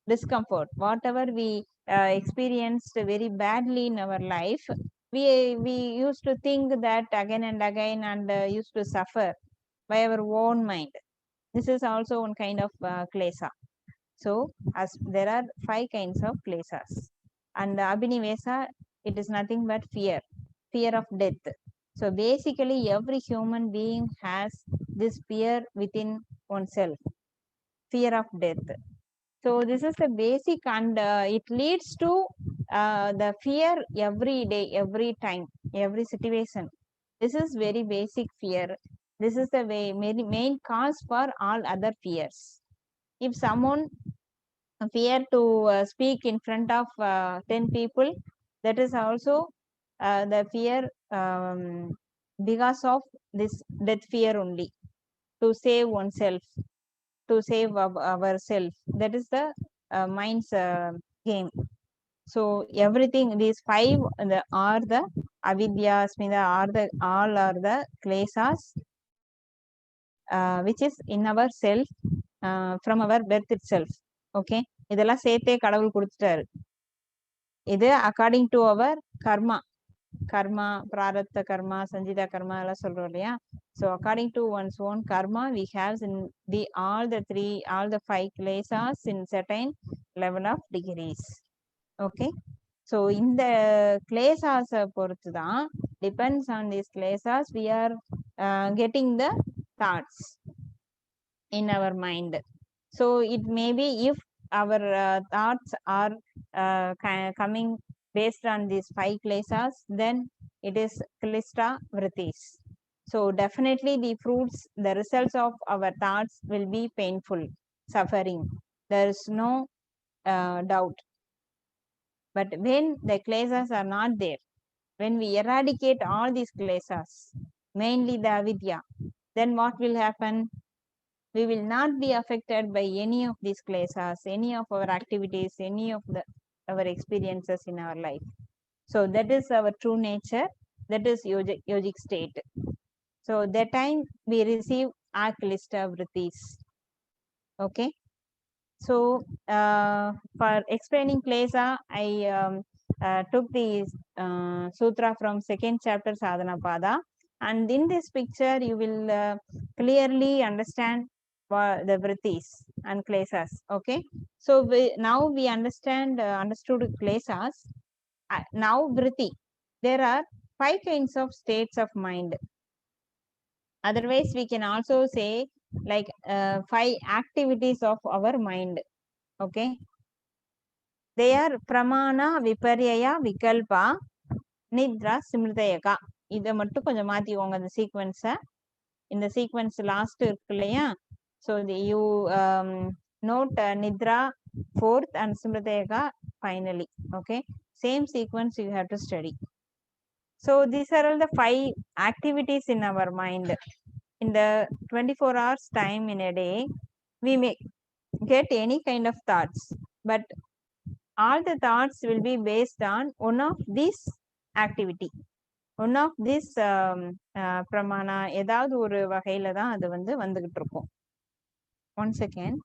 discomfort, whatever we experienced very badly in our life, we used to think that again and again and used to suffer by our own mind. This is also one kind of klesa. So as there are 5 kinds of klesas, and abhinivesa, it is nothing but fear of death. So basically every human being has this fear within oneself, fear of death. So this is the basic, and it leads to the fear every day, every time, every situation. This is very basic fear. This is the main cause for all other fears. If someone fear to speak in front of 10 people, that is also the fear because of this death fear only, to save oneself, to save ourselves. That is the mind's game. So everything, these 5 are the avidya, asmita, all are the klesas which is in our self from our birth itself. Okay, இதெல்லாம் சேர்த்தே கடவுள் கொடுத்துட்டாரு. இது according to our கர்மா, பிராரப்த கர்மா, சஞ்சிதா கர்மா எல்லாம் சொல்றோம் இல்லையா. So according to one's own karma, we have in all the 5 klesas in certain level of degrees. Okay, so இந்த klesas பொறுத்து தான், depends on these klesas we are getting the thoughts in our mind. So it may be, if our thoughts are coming based on these 5 klesas, then it is klista vrittis. So definitely the fruits, the results of our thoughts will be painful, suffering. There is no doubt. But when the klesas are not there, when we eradicate all these klesas, mainly the avidya, then what will happen? We will not be affected by any of these klesas, any of our activities, any of our experiences in our life. So that is our true nature, that is yogic state. So that time we receive aklista vrittis. Okay, so for explaining klesa, I took the sutra from 2nd chapter Sadhana Pada, and in this picture you will clearly understand the vrittis and klesas. Okay, so now we understood klesas. Now vritti, there are 5 kinds of states of mind. Otherwise we can also say like 5 activities of our mind. Okay, they are pramana, viparyaya, vikalpa, nidra, simritayaka. இதை மட்டும் கொஞ்சம் மாத்திக்கோங்க இந்த சீக்வன்ஸை. இந்த sequence last இருக்கு இல்லையா. So you note nidra 4th and simritayaka finally. Okay, same sequence you have to study. So these are all the 5 activities in our mind. In the 24 hours time in a day, we may get any kind of thoughts, but all the thoughts will be based on one of these activity, one of this pramana, ஏதாவது ஒரு வகையில தான் அது வந்துகிட்டு இருக்கும். One second.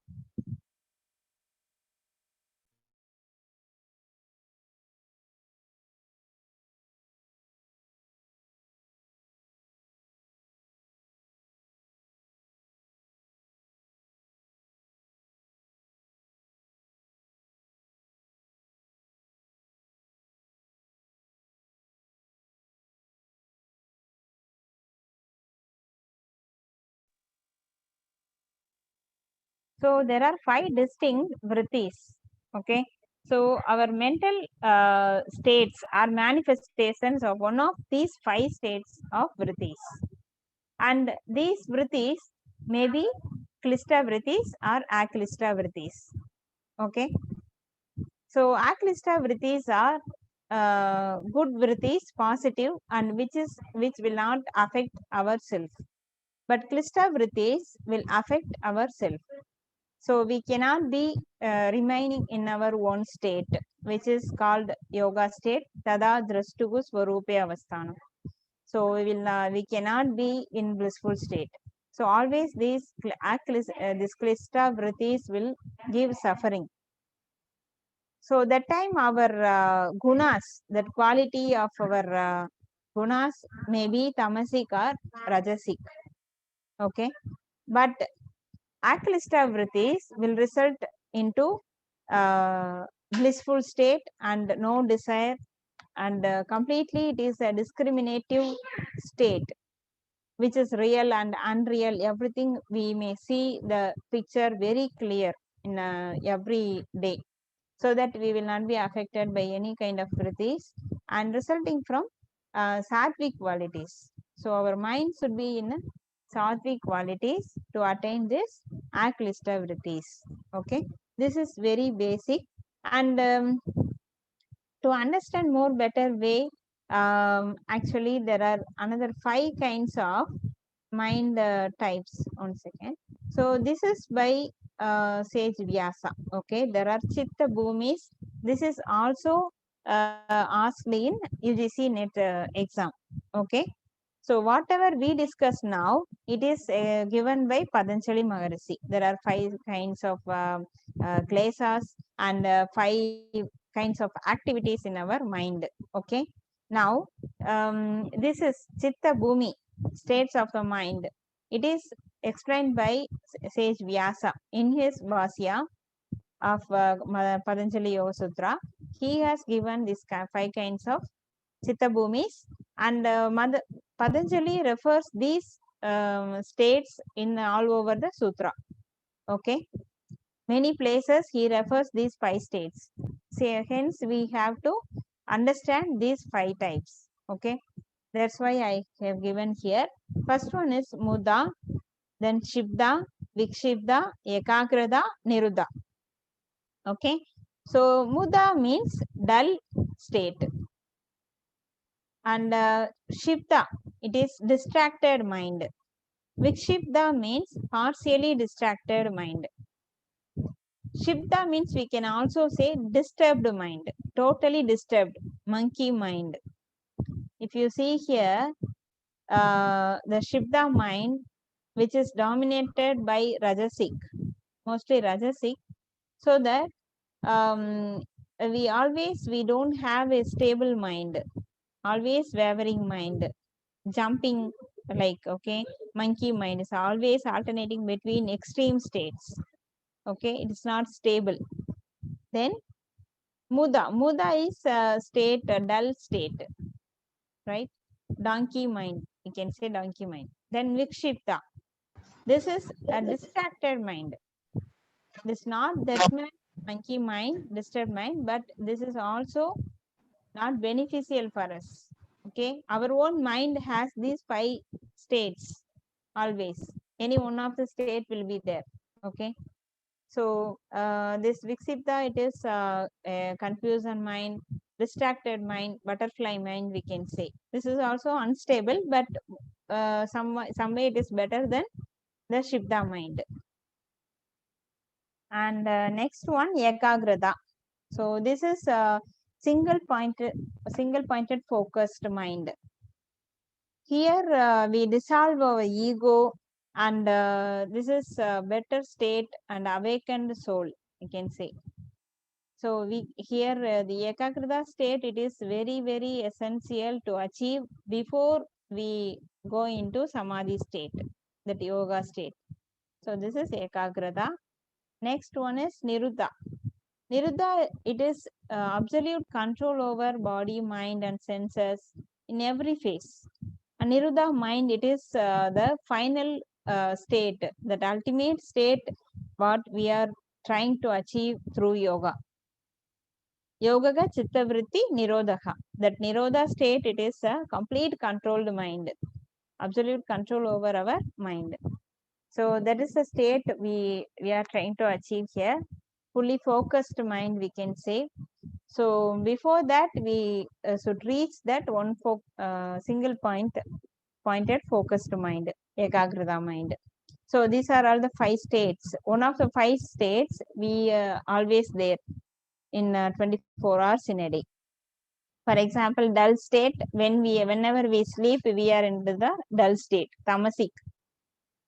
So there are 5 distinct vrittis. Okay. So our mental states are manifestations of one of these 5 states of vrittis. And these vrittis may be klishta vrittis or aklishta vrittis. Okay. So aklishta vrittis are good vrittis, positive, and which will not affect ourself. But klishta vrittis will affect ourself. So we cannot be remaining in our own state, which is called yoga state, tada drashtugu swarupe avasthanam. So we cannot be in blissful state. So always these this klishta vrittis will give suffering. So that time our gunas, that quality of our gunas may be tamasic or rajasic. Okay, but aklishta vrittis will result into blissful state and no desire, and completely it is a discriminative state, which is real and unreal. Everything we may see the picture very clear in every day, so that we will not be affected by any kind of vrittis and resulting from sattvic qualities. So our mind should be in sattvic qualities to attain this aklishta vrittis. Okay, this is very basic. And to understand more better way, actually there are another 5 kinds of mind types. One second. So this is by Sage Vyasa. Okay, there are chitta bhumis. This is also asked in UGC net exam. Okay, so whatever we discuss now, it is given by Patanjali Maharishi. There are 5 kinds of kleshas and 5 kinds of activities in our mind. Okay, now this is chitta bhumi, states of the mind. It is explained by Sage Vyasa in his Bhashya of Patanjali Yoga Sutra. He has given these 5 kinds of chitta bhumis, and Patanjali refers these states in all over the sutra. Okay, many places he refers these 5 states. So hence we have to understand these 5 types. Okay, that's why I have given here. First one is muda, then shibda, vikshibda, ekagrata, niruddha. Okay, so muda means dull state, and shibda, it is distracted mind. Vikshibda means partially distracted mind. Shibda means we can also say disturbed mind, totally disturbed, monkey mind. If you see here, the Shibda mind, which is dominated by Rajasic, mostly Rajasic, so that we don't have a stable mind, always wavering mind, jumping, like, okay, monkey mind is always alternating between extreme states. Okay, it is not stable. Then muda is a state, a dull state, right? Donkey mind, you can say donkey mind. Then vikshipta, this is a distracted mind. This is not that much monkey mind, disturbed mind, but this is also not beneficial for us. Okay, our own mind has these 5 states always. Any one of the state will be there. Okay, so this vikshipta, it is a confusion mind, distracted mind, butterfly mind, we can say. This is also unstable, but some way it is better than the shibda mind. And next one, ekagrata. So this is a single pointed focused mind. Here we dissolve our ego, and this is a better state and awakened soul, you can say. So we here the ekagrata state, it is very, very essential to achieve before we go into samadhi state, that yoga state. So this is ekagrata. Next one is niruddha. Niruddha, it is absolute control over body, mind, and senses in every phase. And niruddha mind, it is the final state, that ultimate state what we are trying to achieve through yoga. Yogaga chitta vritti nirodha. That nirodha state, it is a complete controlled mind, absolute control over our mind. So that is the state we are trying to achieve here. Fully focused mind, we can say. So before that, we should reach that one single pointed focused mind, ekagrita mind. So these are all the 5 states. One of the 5 states we always there in 24 hours in a day. For example, dull state, whenever we sleep, we are into the dull state, tamasic.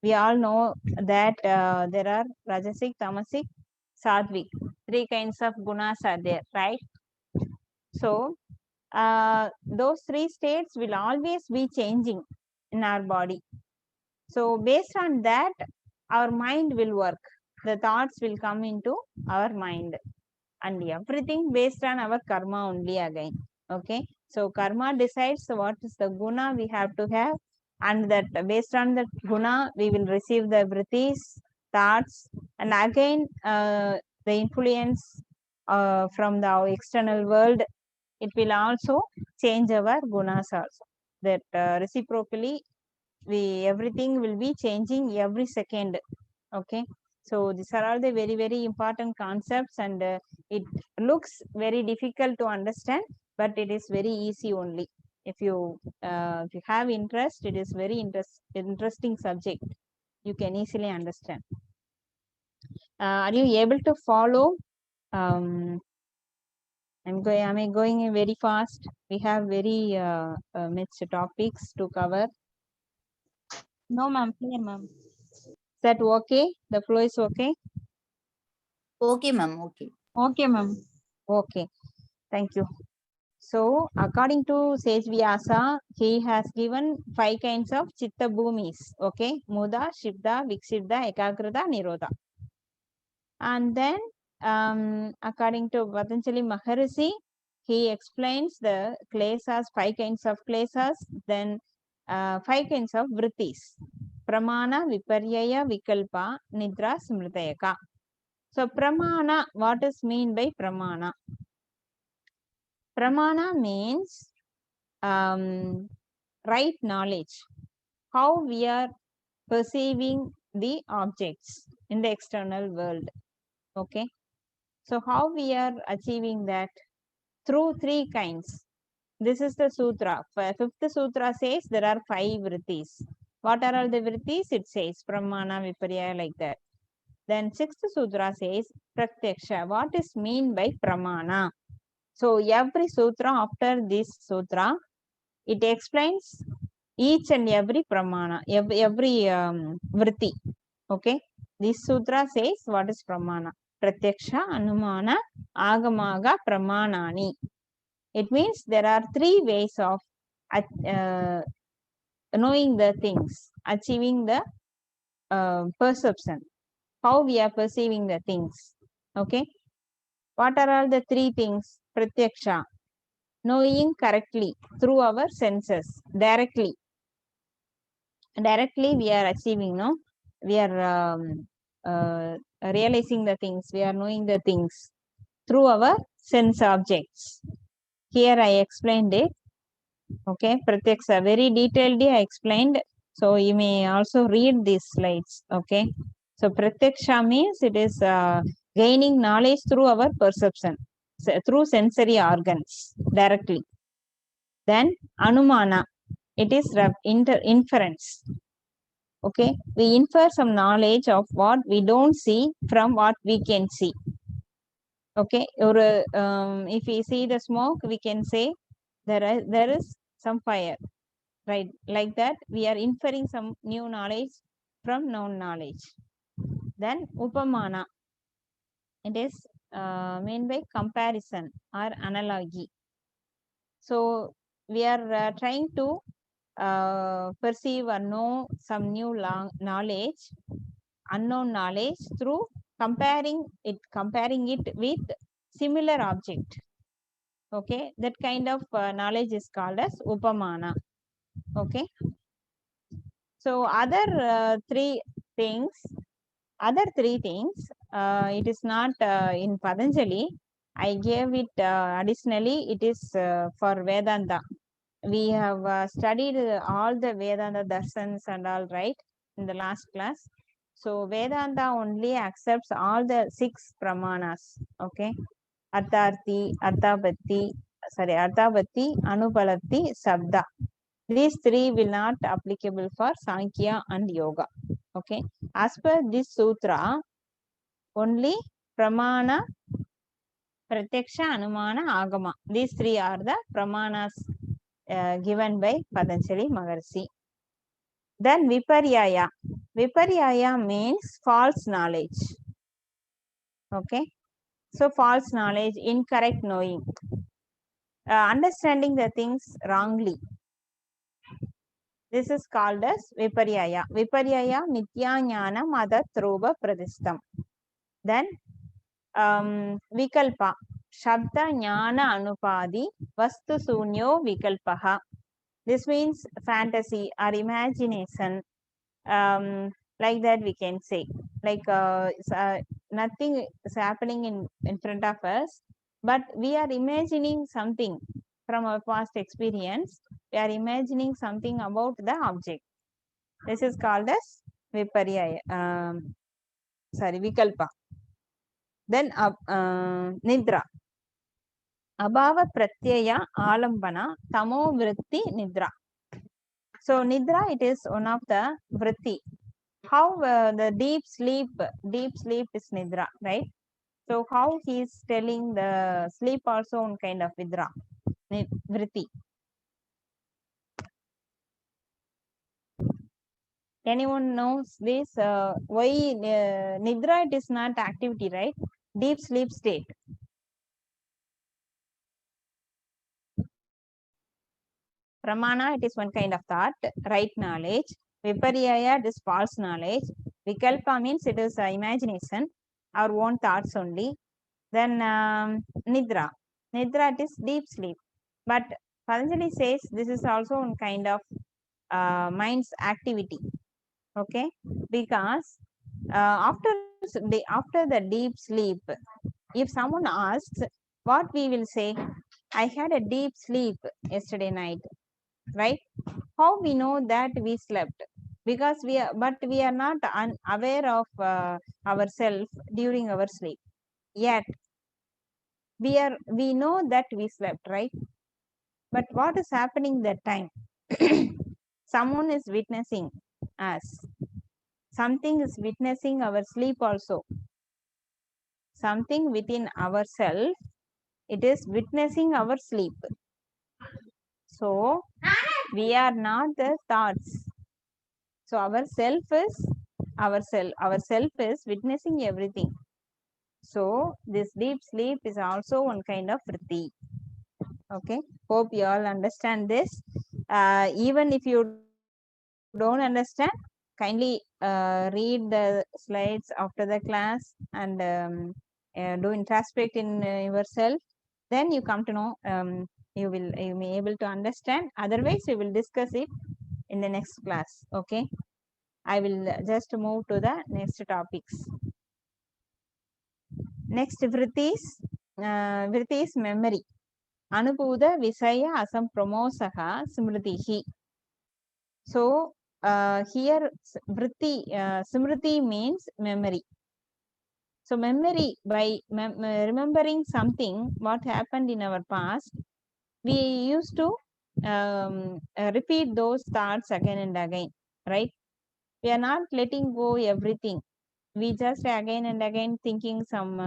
We all know that there are rajasic, tamasic, sattvic. 3 kinds of gunas are there, right? So those 3 states will always be changing in our body. So based on that, our mind will work. The thoughts will come into our mind, and everything based on our karma only again. Okay, so karma decides what is the guna we have to have, and that based on that guna we will receive the vrittis, thoughts, and again the influence from the external world, it will also change our gunas also. That reciprocally everything will be changing every second. Okay, so these are all the very, very important concepts, and it looks very difficult to understand, but it is very easy only. If you have interest, it is very interesting subject. You can easily understand. Are you able to follow? Am I going very fast? We have very much topics to cover. No, ma'am. Clear, ma'am. Is that okay? The flow is okay? Okay, ma'am. Okay. Okay, ma'am. Okay, thank you. So according to Sage Vyasa, he has given 5 kinds of chitta bhumis. Okay, Muda, Shibda, Vikshibda, Ekagrita, Nirodha. And then according to Patanjali Maharishi, he explains the klesas, 5 kinds of klesas, then 5 kinds of vrittis. Pramana, Viparyaya, Vikalpa, Nidra, Smritayaka. So pramana, what is mean by pramana? Pramana means right knowledge, how we are perceiving the objects in the external world. Okay, so how we are achieving that? Through 3 kinds. This is the sutra. 5th sutra says there are 5 vrittis. What are all the vrittis? It says pramana, viparya, like that. Then 6th sutra says pratyaksha. What is mean by pramana? So every sutra after this sutra, it explains each and every pramana, every vritti. Okay, this sutra says what is pramana. Pratyaksha, Anumana, Agamaga, Pramanani. It means there are 3 ways of knowing the things, achieving the perception, how we are perceiving the things. Okay, what are all the 3 things? Pratyaksha, knowing correctly through our senses, directly we are achieving, no, we are realizing the things, we are knowing the things through our sense objects. Here I explained it. Okay, pratyaksha, very detailedly I explained, so you may also read these slides. Okay, so pratyaksha means it is gaining knowledge through our perception, through sensory organs directly. Then anumana, it is inference. Okay, we infer some knowledge of what we don't see from what we can see. Okay, or if we see the smoke, we can say there is some fire, right? Like that, we are inferring some new knowledge from known knowledge. Then upamana, it is meant by comparison or analogy. So we are trying to perceive or know some new knowledge, unknown knowledge, through comparing it with similar object. Okay, that kind of knowledge is called as upamana. Okay, so other 3 things Other three things, it is not in Patanjali. I gave it additionally, it is for Vedanta. We have studied all the Vedanta darshans and all, right, in the last class. So Vedanta only accepts all the 6 pramanas, okay? Artharthi, Arthapatti, Anupalatti, Sabda. These 3 will not applicable for Sankhya and Yoga, okay? As per this sutra, only Pramana, Pratyaksha, Anumana, Agama. These 3 are the pramanas given by Patanjali Maharshi. Then Viparyaya. Viparyaya means false knowledge. Okay. So false knowledge, incorrect knowing. Understanding the things wrongly. This is called as Viparyaya. Viparyaya Mithya Jnanam Adat Rupa Pradishtam. Then Vikalpa. Shabda Jnana Anupadi Vastu Sunyo Vikalpaha. This means fantasy or imagination. Like that we can say. Like nothing is happening in front of us, but we are imagining something from our past experience. We are imagining something about the object. This is called as Viparyaya. Vikalpa. Then Nidra. Abhava Pratyaya Alambana Tamo Vritti Nidra. So Nidra, it is one of the vritti. How the deep sleep is Nidra, right? So how he is telling the sleep also one kind of vidra, vritti. Anyone knows this? Why Nidra, it is not activity, right? Deep sleep state. Pramana, it is one kind of thought, right knowledge. Viparyaya, it is false knowledge. Vikalpa means it is imagination, our own thoughts only. Then Nidra. Nidra, it is deep sleep. But Patanjali says this is also one kind of mind's activity. Okay, because after the deep sleep, if someone asks, what we will say? I had a deep sleep yesterday night, right? How we know that we slept? Because we are not unaware of ourselves during our sleep. Yet we know that we slept, right? But what is happening that time? Someone is witnessing us. Something is witnessing our sleep also. Something within ourselves, it is witnessing our sleep. So we are not the thoughts. So our self is witnessing everything. So this deep sleep is also one kind of vritti. Okay, hope you all understand this. Even if you don't understand, kindly read the slides after the class and do introspect in yourself. Then you come to know, you may be able to understand. Otherwise, we will discuss it in the next class. Okay, I will just move to the next topics. Next, vritti is memory. Anubhuta Visaya Asampramosaha Smritihi. So here Smriti means memory. So memory, by remembering something what happened in our past, we used to repeat those thoughts again and again, right? We are not letting go everything. We just again and again thinking some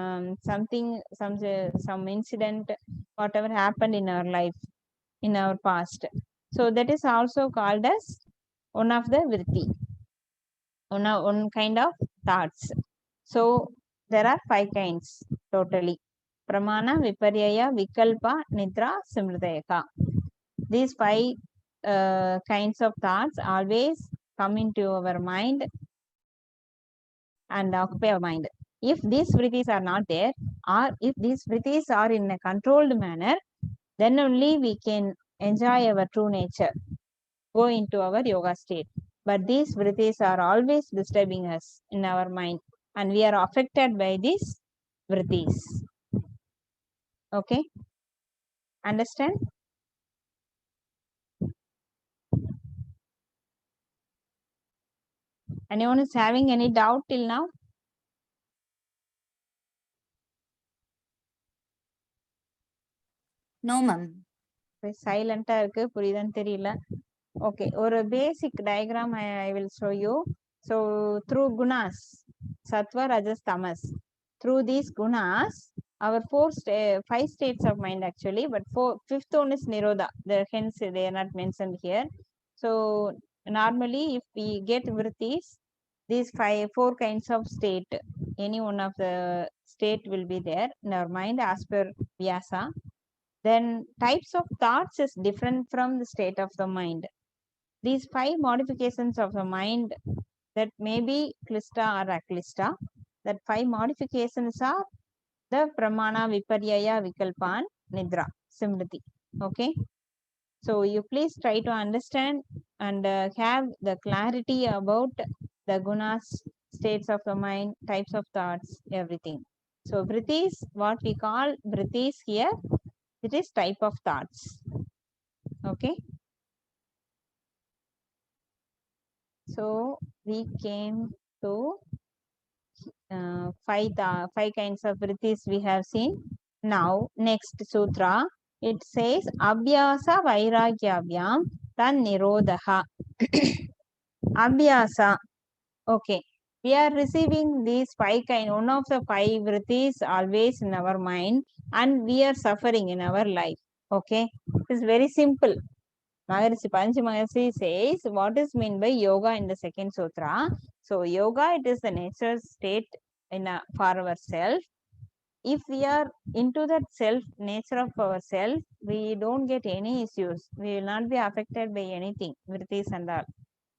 incident, whatever happened in our life, in our past. So that is also called as one of the vritti, one kind of thoughts. So there are 5 kinds totally: Pramana, Viparyaya, Vikalpa, Nidra, Smritayaka. These 5 kinds of thoughts always come into our mind and occupy our mind. If these vrittis are not there, or if these vrittis are in a controlled manner, then only we can enjoy our true nature, go into our yoga state. But these vrittis are always disturbing us in our mind. and we are affected by these vrittis. Okay, understand? Anyone is having any doubt till now? No, ma'am. சைலண்டா இருக்கு, புரியுதான்னு தெரியல. Okay, ஒரு basic diagram I will show you. So through gunas, sattva, rajas, tamas, through these gunas, our five states of mind actually, but fifth one is nirodha. Hence they are not mentioned here. So normally if we get vrittis, these four kinds of state, any one of the state will be there in our mind as per Vyasa. Then types of thoughts is different from the state of the mind. These five modifications of the mind that may be klista or aklista, that five modifications are the pramana, viparyaya, vikalpan, nidra, simriti. Okay, so you please try to understand and have the clarity about the gunas, states of the mind, types of thoughts, everything. So vrittis, what we call vrittis here, it is type of thoughts. Okay, so we came to five kinds of vrittis we have seen. Now next sutra, it says abhyasa vairagyabhyam tan nirodha. Abhyasa, okay, we are receiving these five one of the five vrittis always in our mind, and we are suffering in our life. Okay, it is very simple. Maharishi Patanjali Maharishi says what is meant by yoga in the second sutra. So yoga, it is the natural state for ourself. If we are into that self nature of ourself, we don't get any issues. We will not be affected by anything, vrittis and all.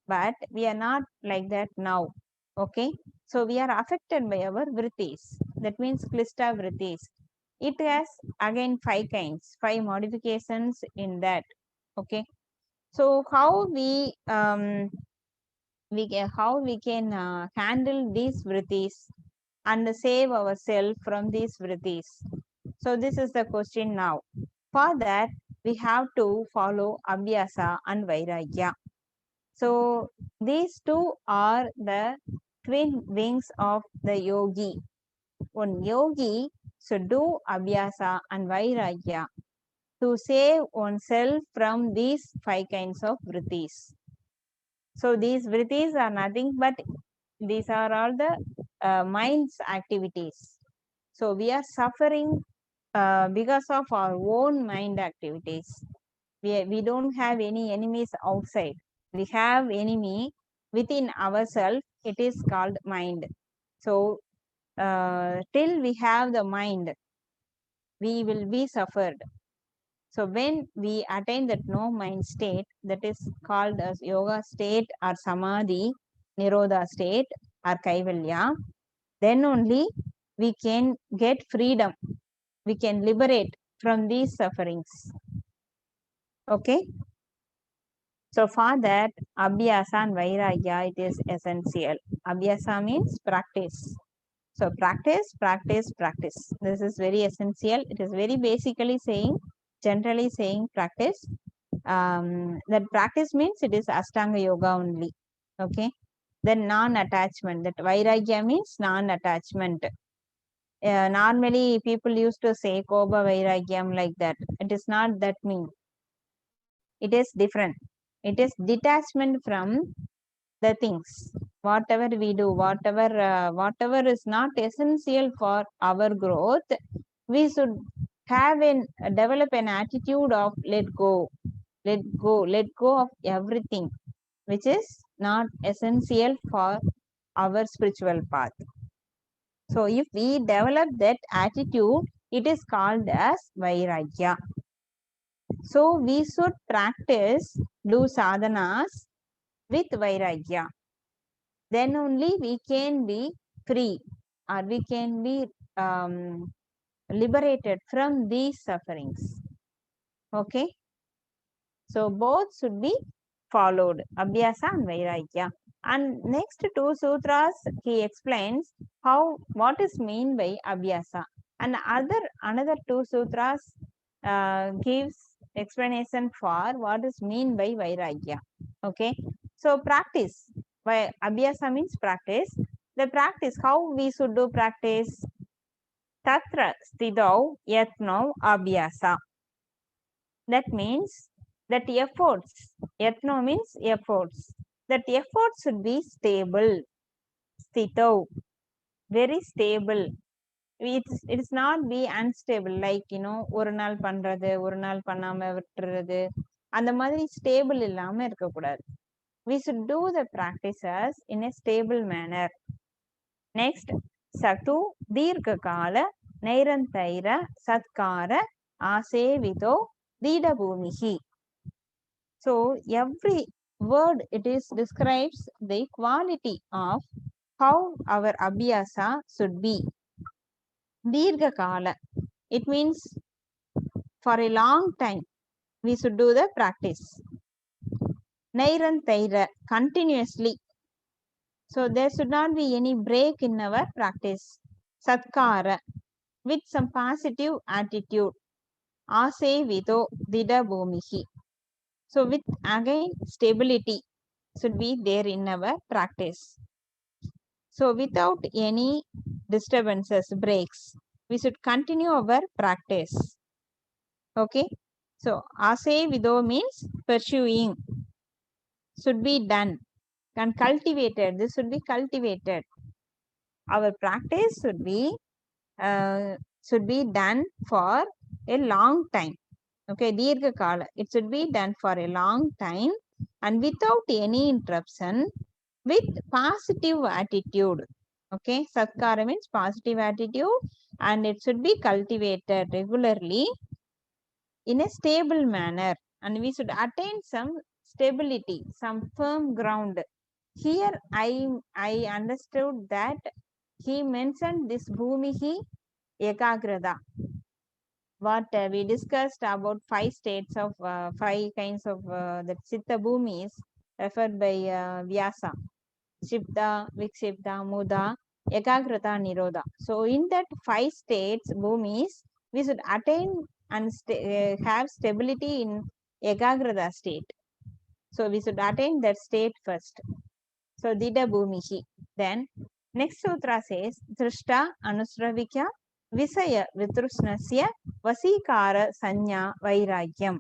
But we are not like that now. Okay, so we are affected by our vrittis. That means klista vrittis. It has again five kinds, five modifications in that. Okay, so how we can handle these vrittis and save ourselves from these vrittis? So this is the question now. For that, we have to follow abhyasa and vairagya. So these two are the twin wings of the yogi. One yogi should do abhyasa and vairagya to save oneself from these five kinds of vrittis. So these vrittis are nothing but these are all the mind's activities. So we are suffering because of our own mind activities. We don't have any enemies outside. We have enemy within ourselves. It is called mind. So till we have the mind, we will be suffered. So when we attain that no mind state, that is called as yoga state or samadhi, nirodha state or kaivalya, then only we can get freedom. We can liberate from these sufferings. Okay. So for that, abhyasa and vairagya, it is essential. Abhyasa means practice. So practice, practice, practice. This is very essential. It is very basically saying, generally saying practice. That practice means it is Ashtanga Yoga only. Okay. Then non-attachment. That vairagya means non-attachment. Normally people used to say Koba Vairagyam like that. It is not that mean. It is different. It is detachment from the things. Whatever we do, whatever is not essential for our growth, we should have develop an attitude of let go of everything which is not essential for our spiritual path. So if we develop that attitude, it is called as vairagya. So we should practice, do sadhanas with vairagya. Then only we can be free or we can be liberated from these sufferings. Okay. So both should be followed, abhyasa and vairagya. And next two sutras, he explains what is mean by abhyasa. And another two sutras gives explanation for what is mean by vairagya. Okay, so practice. Abhyasa means practice. The practice, how we should do practice? Tatra stidau yatno abhyasa. That means that efforts, yatno means efforts, that effort should be stable, stito, very stable. It's not be unstable, like ஒரு நாள் பண்றது ஒரு நாள் பண்ணாம விட்டுறது அந்த மாதிரி stable இல்லாம இருக்க கூடாது. We should do the practices in a stable manner. Next, satu தீர்க்க கால நைரந்தைர சத்கார ஆசேவிதோ தீடபூமிஹி. So every word it is describes the quality of how our abhyasa should be. Dirgha kala, it means for a long time we should do the practice. Nairantaira, continuously. So there should not be any break in our practice. Satkara, with some positive attitude. Asevido didabhumihi. So with again stability should be there in our practice. So without any disturbances, breaks, we should continue our practice. Okay. So asevido means pursuing, should be done and cultivated. This should be cultivated. Our practice should be done for a long time. Okay, dirgha kala, it should be done for a long time and without any interruption, with positive attitude. Okay, satkara means positive attitude and it should be cultivated regularly in a stable manner, and we should attain some stability, some firm ground. Here I understood that he mentioned this bhumihi ekagrata. What we discussed about 5 states of 5 kinds of the chitta bhumis referred by Vyasa. Shibda, Vikshipta, Muda, Ekagrata, Nirodha. So in that 5 states, bhumis, we should attain and have stability in Ekagrata state. So we should attain that state first. So Dida Bhumihi. Then next sutra says, Drishta Anusravikya Visaya Vitrusnasya Vasikara Sanya Vairagyam.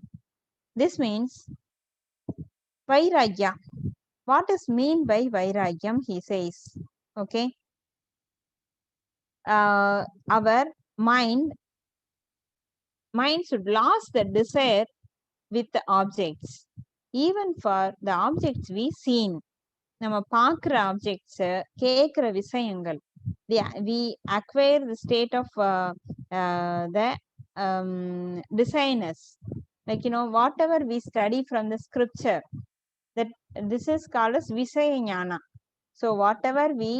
This means Vairagya. What is mean by Vairagyam? He says, okay. Our mind should lose the desire with the objects, even for the objects we seen. நம்ம பார்க்குற objects கேட்குற விஷயங்கள், we acquire the state of the designers, like whatever we study from the scripture, that this is called as visaya jnana. So whatever we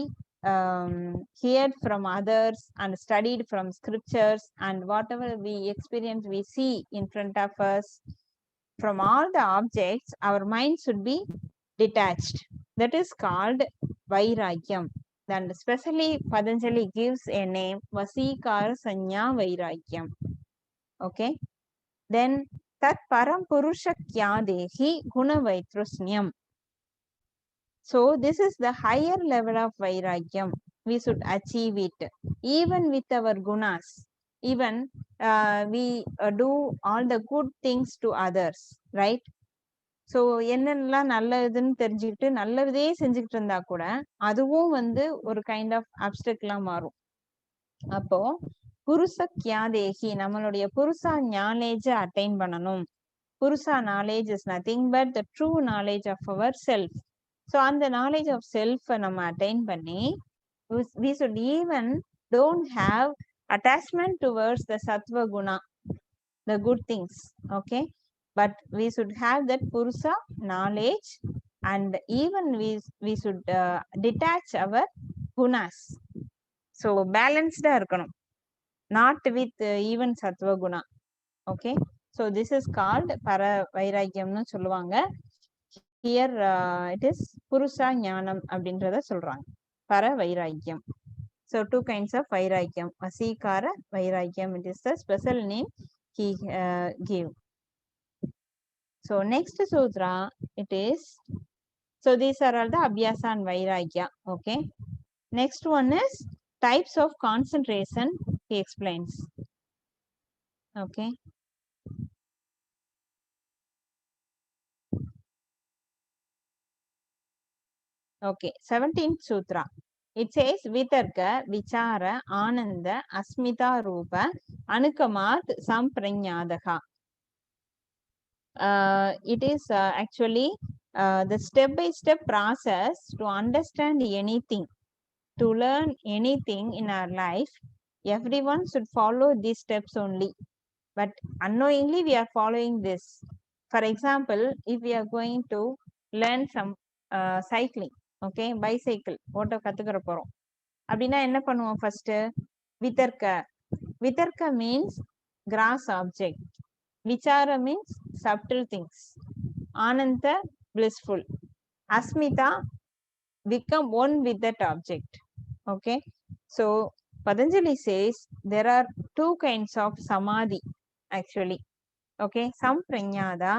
heard from others and studied from scriptures and whatever we experience, we see in front of us, from all the objects our mind should be detached. That is called Vairagyam. Then especially Patanjali gives a name, Vasikara Sanya Vairagyam. Okay. Then Tat Param Purusha Kyadehi Guna Vaitrusnyam. So this is the higher level of Vairagyam. We should achieve it even with our gunas. Even we do all the good things to others, right? So என்னென்னலாம் நல்லதுன்னு தெரிஞ்சுக்கிட்டு நல்லதே செஞ்சுக்கிட்டு இருந்தா கூட அதுவும் ஒரு kind of அப்டெக்லாம் மாறும். அப்போ புருஷ கியாதேகி, நம்மளுடைய புருஷா நாலேஜ் அட்டைன் பண்ணணும். Purusha knowledge is nothing but the true knowledge of our self. So அந்த நாலேஜ் ஆஃப் செல்ஃப் நம்ம அட்டைன் பண்ணி we should even don't have attachment towards the sattva guna, the good things. Okay, but we should have that purusha knowledge and even we should detach our gunas. So balanced irukkanum, not with even sattva guna. Okay, so this is called para vairagyam nu solluvaanga. Here it is Purusha Jnanam அப்படின்றத சொல்றாங்க. Para Vairagyam. So two kinds of Vairagyam. Vasikara Vairagyam. It is the special name he gave. So next sutra it is. So these are all the Abhyasa and Vairagya. Okay. Next one is types of concentration. He explains. Okay. Okay. 17th sutra. It says Vitarka, Vichara, Ananda, Asmita Rupa, Anukamat, Sampranyadaha. It is actually the step-by-step process to understand anything, to learn anything in our life. Everyone should follow these steps only. But unknowingly, we are following this. For example, if we are going to learn some cycling, okay, bicycle, ஓட்ட கத்துக்கிற போறோம் அப்படின்னா என்ன பண்ணுவோம் first? Vitarka means gross object. Vichara means subtle things. Ananta, blissful. Asmita, become one with that object. Okay. So Patanjali says there are two kinds of samadhi actually. Okay. Sampranyada,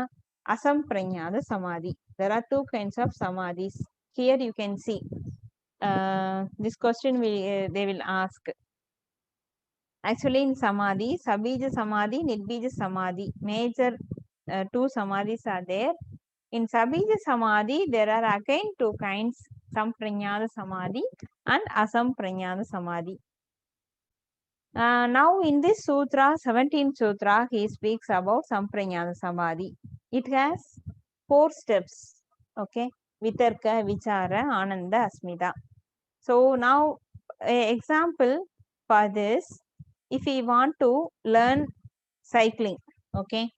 asampranyada samadhi. There are two kinds of samadhis. Here you can see. This question they will ask. Actually in samadhi, sabija samadhi, nirbija samadhi, major two samadhis are there. In sabija samadhi, there are again two kinds, sampranyada samadhi and asampranyada samadhi. Now in this sutra, 17th sutra, he speaks about sampranyada samadhi. It has 4 steps. Okay, Vitarka, Vichara, Ananda, Asmita. So now example for this, if we want to learn cycling, okay,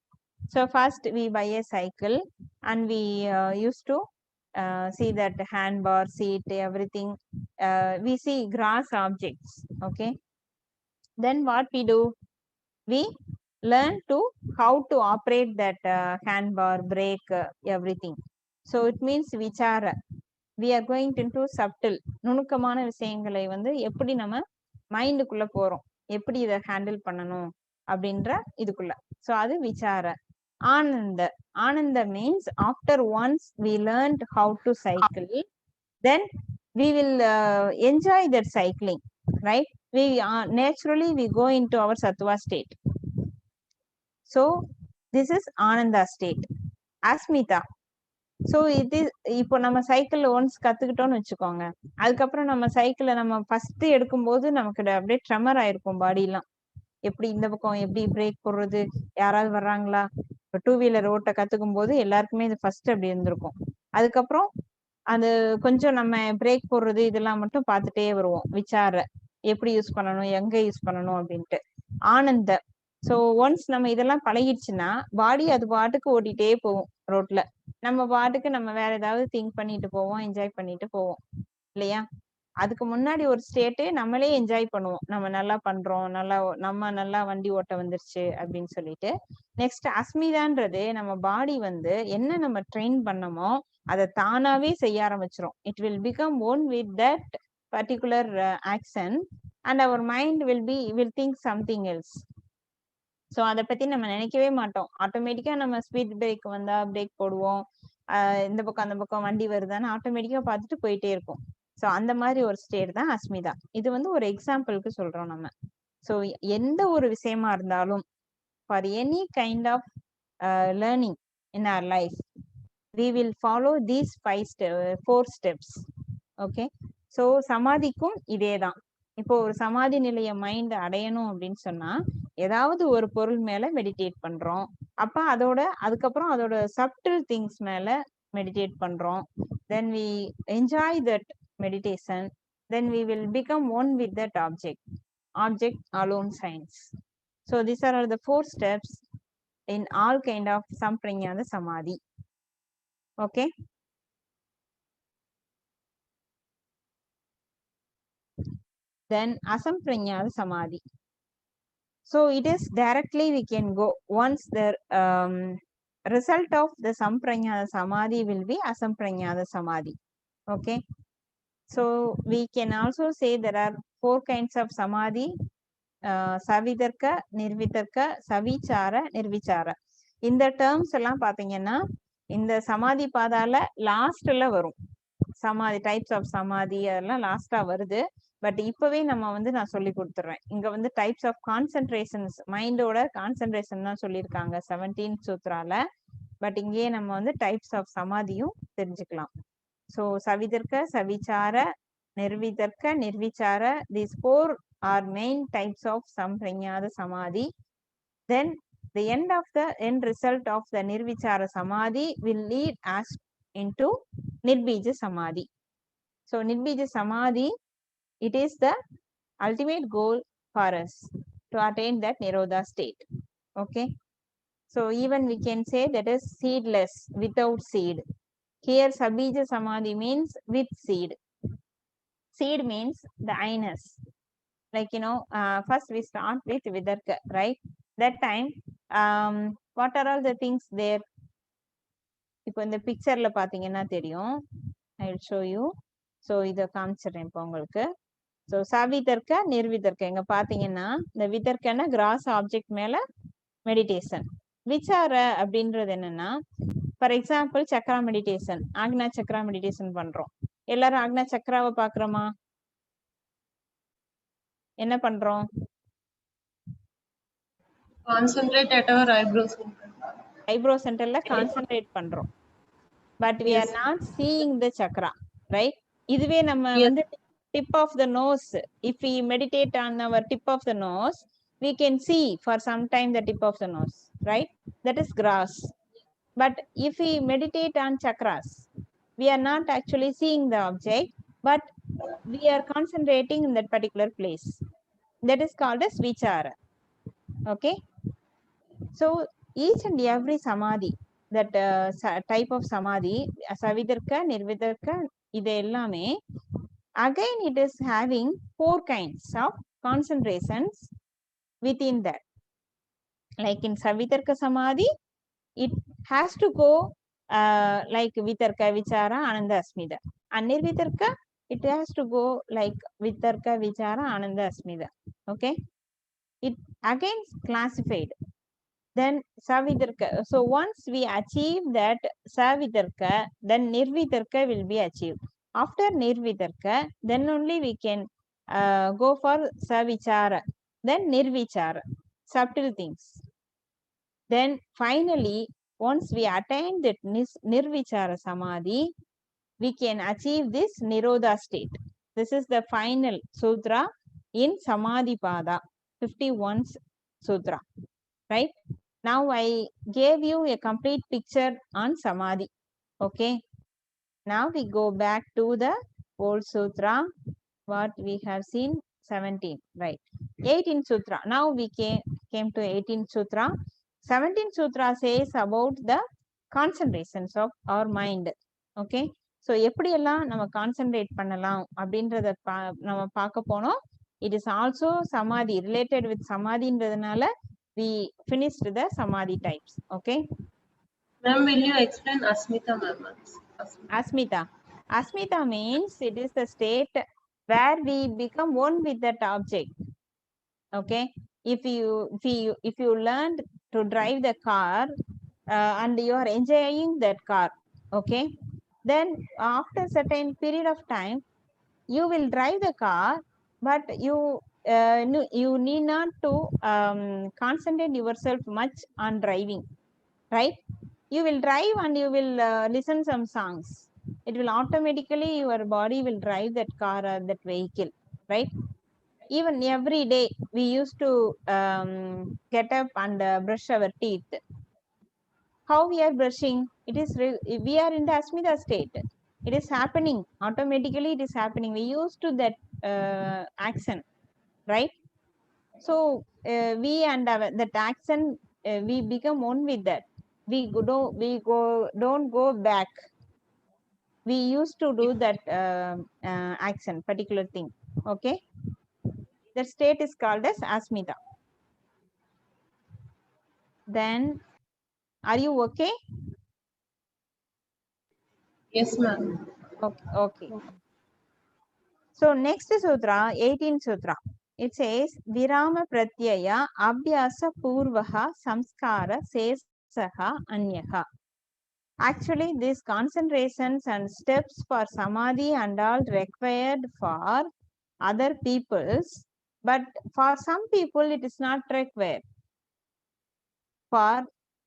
so first we buy a cycle and we used to see that handbar, seat, everything, we see gross objects. Okay, then what we do, we learn to how to operate that handbar, brake, everything. So it means vichara. We are going into subtle, நுணுக்கமான விஷயங்களை வந்து எப்படி நம்ம மைண்டுக்குள்ள போறோம், எப்படி இதை handle பண்ணணும் அப்படின்ற இதுக்குள்ள. ஸோ அது விசார. ஆனந்த means after once we learned how to cycle, then we will enjoy that cycling, right? We naturally we go into our sattva state. So this is Ananda state. Asmita. So இது இப்போ நம்ம cycle once கத்துக்கிட்டோம்னு வச்சுக்கோங்க, அதுக்கப்புறம் நம்ம சைக்கிளை நம்ம first எடுக்கும்போது நமக்கு அப்படியே ட்ரெமர் ஆயிருக்கும் பாடியெல்லாம். எப்படி இந்த பக்கம் எப்படி பிரேக் போடுறது, யாராவது வர்றாங்களா, இப்போ 2 வீலர் ஓட்ட கத்துக்கும் போது எல்லாருக்குமே இது ஃபர்ஸ்ட் அப்படி இருந்திருக்கும். அதுக்கப்புறம் அது கொஞ்சம் நம்ம பிரேக் போடுறது இதெல்லாம் மட்டும் பார்த்துட்டே வருவோம், விசார எப்படி யூஸ் பண்ணணும், எங்க யூஸ் பண்ணணும் அப்படின்ட்டு. ஆனந்த, ஸோ ஒன்ஸ் நம்ம இதெல்லாம் பழகிடுச்சுன்னா பாடி அது பாட்டுக்கு ஓட்டிகிட்டே போவோம் ரோட்ல. நம்ம பாட்டுக்கு நம்ம வேற ஏதாவது திங்க் பண்ணிட்டு போவோம், என்ஜாய் பண்ணிட்டு போவோம் இல்லையா? அதுக்கு முன்னாடி ஒரு ஸ்டேட்டு நம்மளே என்ஜாய் பண்ணுவோம், நம்ம நல்லா பண்றோம், நம்ம நல்லா வண்டி ஓட்ட வந்துருச்சு அப்படின்னு சொல்லிட்டு. நெக்ஸ்ட் அஸ்மிதான்றது நம்ம பாடி வந்து என்ன நம்ம ட்ரெயின் பண்ணமோ அதை தானாவே செய்ய ஆரம்பிச்சிரும். It will become one with that particular action and our mind will think something else. So அதை பத்தி நம்ம நினைக்கவே மாட்டோம். ஆட்டோமேட்டிக்கா நம்ம ஸ்பீட் பிரேக் வந்தா பிரேக் போடுவோம், இந்த பக்கம் அந்த பக்கம் வண்டி வருதான்னு ஆட்டோமேட்டிக்கா பார்த்துட்டு போயிட்டே இருக்கும். ஸோ அந்த மாதிரி ஒரு ஸ்டேட் தான் அஸ்மிதா. இது வந்து ஒரு எக்ஸாம்பிளுக்கு சொல்றோம் நம்ம. ஸோ எந்த ஒரு விஷயமா இருந்தாலும் for any kind of learning in our life we will follow these 4 steps. Okay, so சமாதிக்கும் இதே தான். இப்போ ஒரு சமாதி நிலைய மைண்ட் அடையணும் அப்படின்னு சொன்னா ஏதாவது ஒரு பொருள் மேல மெடிடேட் பண்றோம். அப்ப அதுக்கப்புறம் அதோட சப்டில் திங்ஸ் மேல மெடிடேட் பண்றோம். தென் we enjoy that meditation. Then we will become one with that object alone shines. So these are the 4 steps in all kind of sampranyada samadhi. Okay. Then asampranyada samadhi. So it is directly we can go once there result of the Sampranyada Samadhi will be Asampranyada Samadhi. Okay. So we can also say there are 4 kinds of Samadhi. Savitarka, Nirvitarka, Savichara, Nirvichara. இந்த terms எல்லாம் பாத்தீங்கன்னா இந்த சமாதி பாதால லாஸ்ட்ல வரும். சமாதி types of சமாதி அதெல்லாம் லாஸ்டா வருது. பட் இப்பவே நம்ம வந்து நான் சொல்லி கொடுத்துறேன். இங்க வந்து டைப்ஸ் ஆஃப் கான்சென்ட்ரேஷன்ஸ் மைண்டோட கான்சென்ட்ரேஷன் தான் சொல்லியிருக்காங்க 17 சூத்ரால. பட் இங்கேயே நம்ம வந்து டைப்ஸ் ஆஃப் சமாதியும் தெரிஞ்சுக்கலாம். So savitarka, savichara, nirvitarka, nirvichara, these 4 are main types of Sampranyada Samadhi. Then the end result of the Nirvichara Samadhi will lead us into Nirbija Samadhi. So Nirbija Samadhi, it is the ultimate goal for us to attain that Nirodha state. Okay. So even we can say that is seedless, without seed. Here Sabija Samadhi means with seed. Seed means the I-ness. Like, first we start with Vidarka, right? That time, what are all the things there? இப்போ இந்த பிக்சர்ல பாத்தீங்கன்னா தெரியும். I will show you. So இத காமிச்சிடுறேன் இப்போ உங்களுக்கு. So சவிதர்க்க, நிர்விதர்க்க. இங்க பாத்தீங்கன்னா இந்த விதர்க்கன கிராஸ் ஆப்ஜெக்ட் மேல மெடிடேஷன். விசார அப்படின்றது என்னன்னா, for example chakra meditation, Ajna chakra meditation பண்றோம். எல்லாரும் ஆக்னா சக்ராவை பாக்குறோமா? என்ன பண்றோம்? Concentrate at our eyebrow center. Eyebrow centerல கான்சென்ட்ரேட் பண்றோம். But we are not seeing the chakra, right? இதுவே நம்ம வந்து tip of the nose, if we meditate on our tip of the nose, we can see for some time the tip of the nose, right? That is gross. But if we meditate on chakras, we are not actually seeing the object, but we are concentrating in that particular place. That is called as vichara. Okay. So each and every samadhi, that type of samadhi, savidarka, nirvidarka, இது எல்லாமே again it is having 4 kinds of concentrations within that. Like in savidarka samadhi, it has to go like vitarka, vichara, ananda, asmita. And nirvitarka, it has to go like vitarka, vichara, ananda, asmita. Okay. It again classified. Then savidarka. So once we achieve that savidarka, then nirvitarka will be achieved. After nirvitarka, then only we can go for savichara, then nirvichara, subtle things. Then finally, once we attain that nirvichara samadhi, we can achieve this nirodha state. This is the final sutra in Samadhi Pada, 51st sutra, right? Now I gave you a complete picture on samadhi. Okay. Now we go back to the old sutra, what we have seen 17, right? 18th sutra. Now we came to 18th sutra. 17th sutra says about the concentrations of our mind. Okay. So எப்படி எல்லாம் நம்ம concentrate பண்ணலாம் அப்படின்றத நம்ம பார்க்க போனோம். It is also samadhi, related with samadhiன்றதுனால we finished the samadhi types. Okay. Ma'am, will you explain Asmita, ma'am? Asmita. Asmita means it is the state where we become one with that object. Okay. If you learned to drive the car and you are enjoying that car, okay, then after certain period of time you will drive the car, but you need not to concentrate yourself much on driving, right? You will drive and you will listen some songs. It will automatically, your body will drive that car or that vehicle, right? Even every day we used to get up and brush our teeth. How we are brushing? It is we are in the Asmita state. It is happening automatically. It is happening. We used to that action, right? So we and that action, we become one with that. Don't go back. We used to do that action, particular thing. Okay. That state is called as Asmita. Then Are you okay? Yes, ma'am. Okay. So next sutra, 18th sutra. It says Virama Pratyaya Abhyasa Purvaha Samskara Sesaha Anyaha. Actually, these concentrations and steps for samadhi and all required for other peoples, but for some people it is not required. For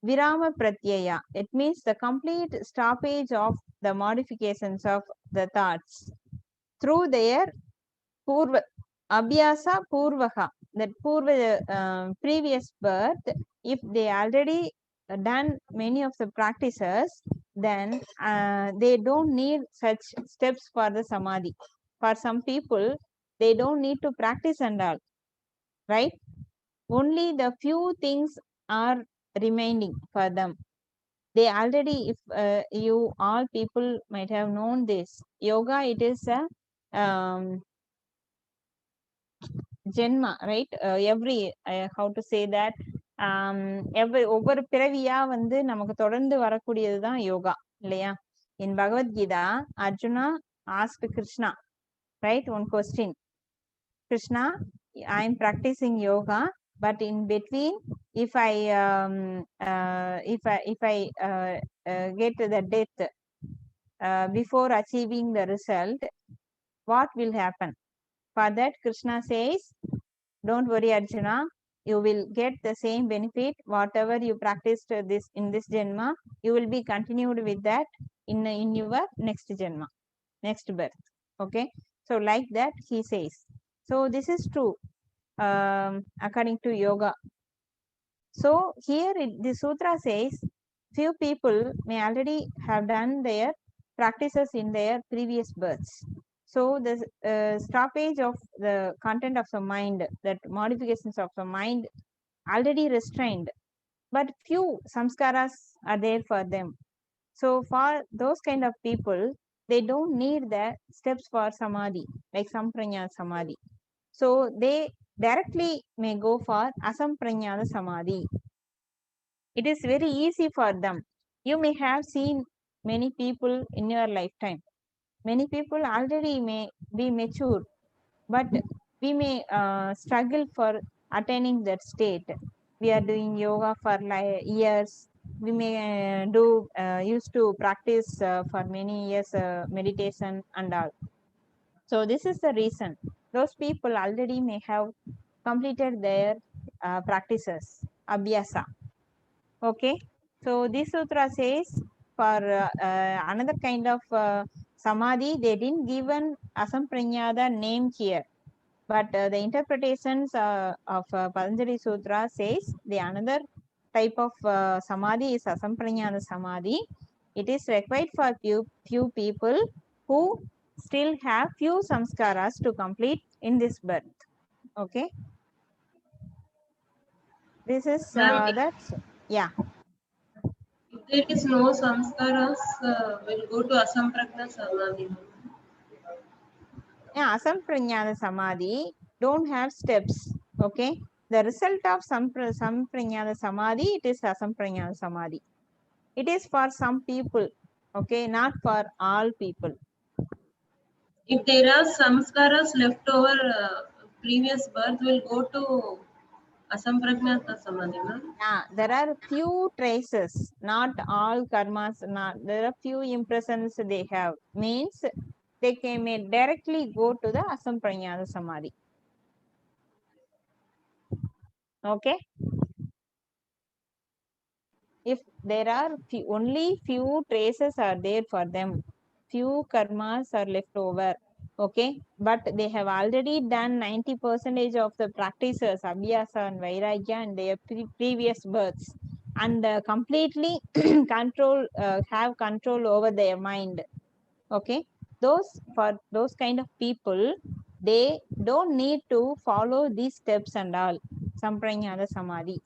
Virama Pratyaya, it means the complete stoppage of the modifications of the thoughts through their Purva, Abhyasa Purvaha, that Purva previous birth, if they already done many of the practices, then they don't need such steps for the Samadhi. For some people, they don't need to practice and all, right? Only the few things are remaining for them. They already, if you all people might have known this, yoga, it is a Janma, right? Every how to say that every ஒவ்வொரு பிறவியா வந்து நமக்கு தொடர்ந்து வரக்கூடியதுதான் யோகா இல்லையா? In Bhagavad Gita, Arjuna asked Krishna, right? One question. Krishna, I am practicing yoga, but in between, if I get the death before achieving the result, what will happen? For that, Krishna says, don't worry, Arjuna, you will get the same benefit. Whatever you practiced in this Janma, you will be continued with that in your next Janma, next birth. Okay. So like that he says. So this is true according to yoga. So here the sutra says few people may already have done their practices in their previous births. So the stoppage of the content of the mind, that modifications of the mind already restrained, but few samskaras are there for them. So for those kind of people, they don't need the steps for samadhi, like sampranyana samadhi. So they directly may go for asampranyana samadhi. It is very easy for them. You may have seen many people in your lifetime. Many people already may be mature, but we may struggle for attaining that state. We are doing yoga for years. We may used to practice for many years meditation and all. So this is the reason. Those people already may have completed their practices, abhyasa. Okay. So this sutra says for another kind of samadhi, they didn't given asampranyada name here, but the interpretations of Patanjali Sutra says the another type of samadhi is asampranyada samadhi. It is required for few people who still have few samskaras to complete in this birth. Okay. This is Ma'am, that's yeah. if there is no samskaras, we'll go to asampragna samadhi. Yeah, asampranyana samadhi don't have steps. Okay. The result of sampranyana samadhi, it is asampranyana samadhi. It is for some people, okay, not for all people. If there are samskaras left over previous birth, we'll go to asampragna samadhi, ma'am. Yeah, there are few traces, not all karmas. There are few impressions they have. Means they may directly go to the asampranyana samadhi. Okay. If there are only few traces are there for them, few karmas are left over, okay, but they have already done 90% of the practices, abhyasa and vairagya, and their previous births, and completely have control over their mind. Okay. For those kind of people, they don't need to follow these steps and all, sampranyana samadhi.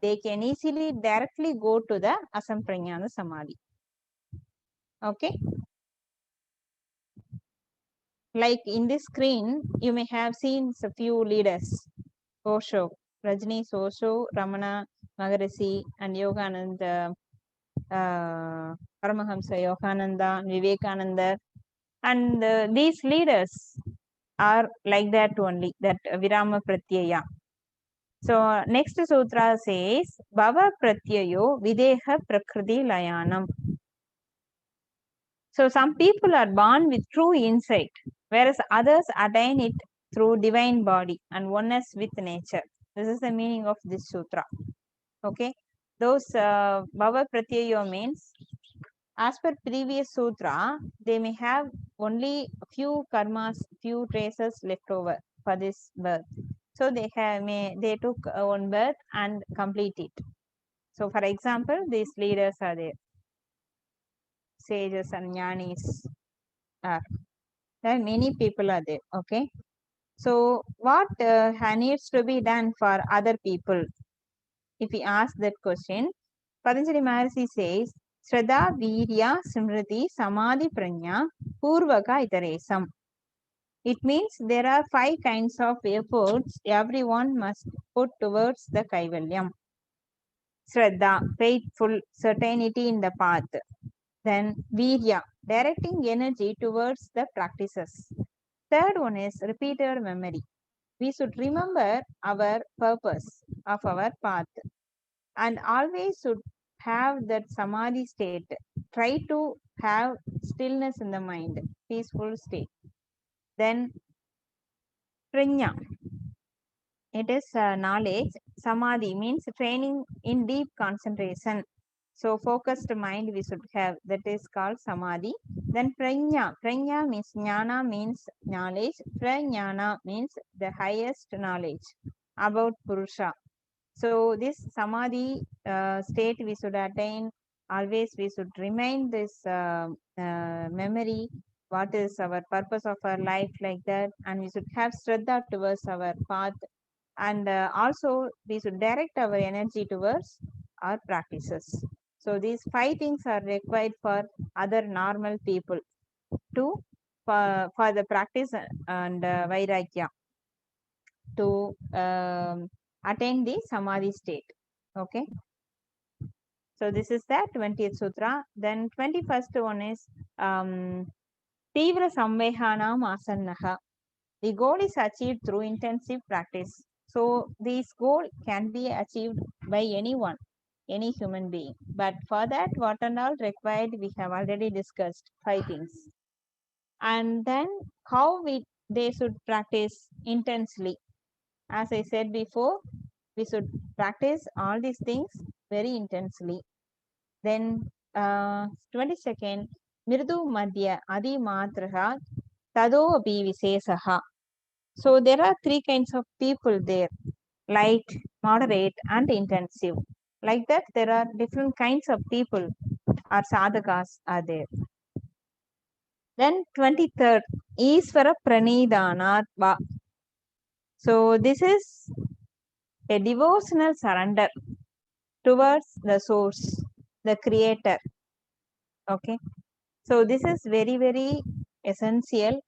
They can easily directly go to the asampranyana samadhi. Okay. Like in this screen, you may have seen a few leaders: Osho, Rajneesh Osho, Ramana Maharishi and Yogananda, Paramahamsa Yogananda, Vivekananda, and these leaders are like that only, that Virama Pratyaya. So next sutra says Bhava Pratyayo Videha Prakriti Layanam. So some people are born with true insight, whereas others attain it through divine body and oneness with nature. This is the meaning of this sutra. Okay, those Bhava Pratyayo means, as per previous sutra, they may have only a few karmas, few traces left over for this birth. So they took one birth and complete it. So for example, these leaders are there, sages and jnanis are. There are many people are there. Okay. So what needs to be done for other people? If we ask that question, Patanjali Maharishi says, Shraddha, Virya, Smriti, Samadhi, Prajna, Purvaka, Itaresam. It means there are 5 kinds of efforts everyone must put towards the Kaivalyam. Shraddha, faithful certainty in the path. Then Virya, directing energy towards the practices. Third one is repeated memory. We should remember our purpose of our path and always should have that samadhi state. Try to have stillness in the mind, peaceful state. Then prajna, it is knowledge. Samadhi means training in deep concentration. So focused mind we should have, that is called samadhi. Then prajna, prajna means jnana, means knowledge. Prajnana means the highest knowledge about Purusha. So this samadhi state we should attain. Always we should remain this memory, what is our purpose of our life, like that, and we should have shraddha towards our path, and also we should direct our energy towards our practices. So these 5 things are required for other normal people to for the practice and vairagya to attain the samadhi state. Okay, so this is the 20th sutra. Then 21st one is Tivra Samvehanam Asannaha. The goal is achieved through intensive practice. So this goal can be achieved by anyone, any human being. But for that, what and all required, we have already discussed 5 things. And then how they should practice intensely. As I said before, we should practice all these things very intensely. Then 22nd, Mirdu Madhya Adi Matraha Tado Abhi Visesaha. So there are 3 kinds of people there, light, moderate, and intensive. Like that, there are different kinds of people or sadhakas are there. Then 23rd, Isvara Pranidhanatva. So this is a devotional surrender towards the source, the creator. Okay. So this is very, very essential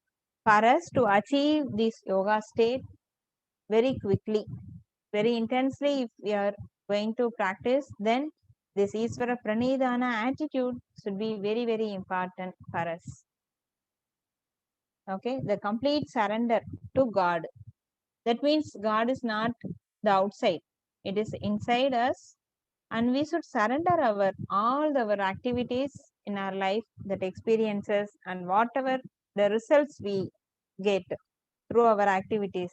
for us to achieve this yoga state very quickly, very intensely. If we are going to practice, then this Isvara Pranidhana attitude should be very, very important for us. Okay, the complete surrender to God. That means God is not the outside, it is inside us, and we should surrender all our activities in our life, that experiences and whatever the results we get through our activities,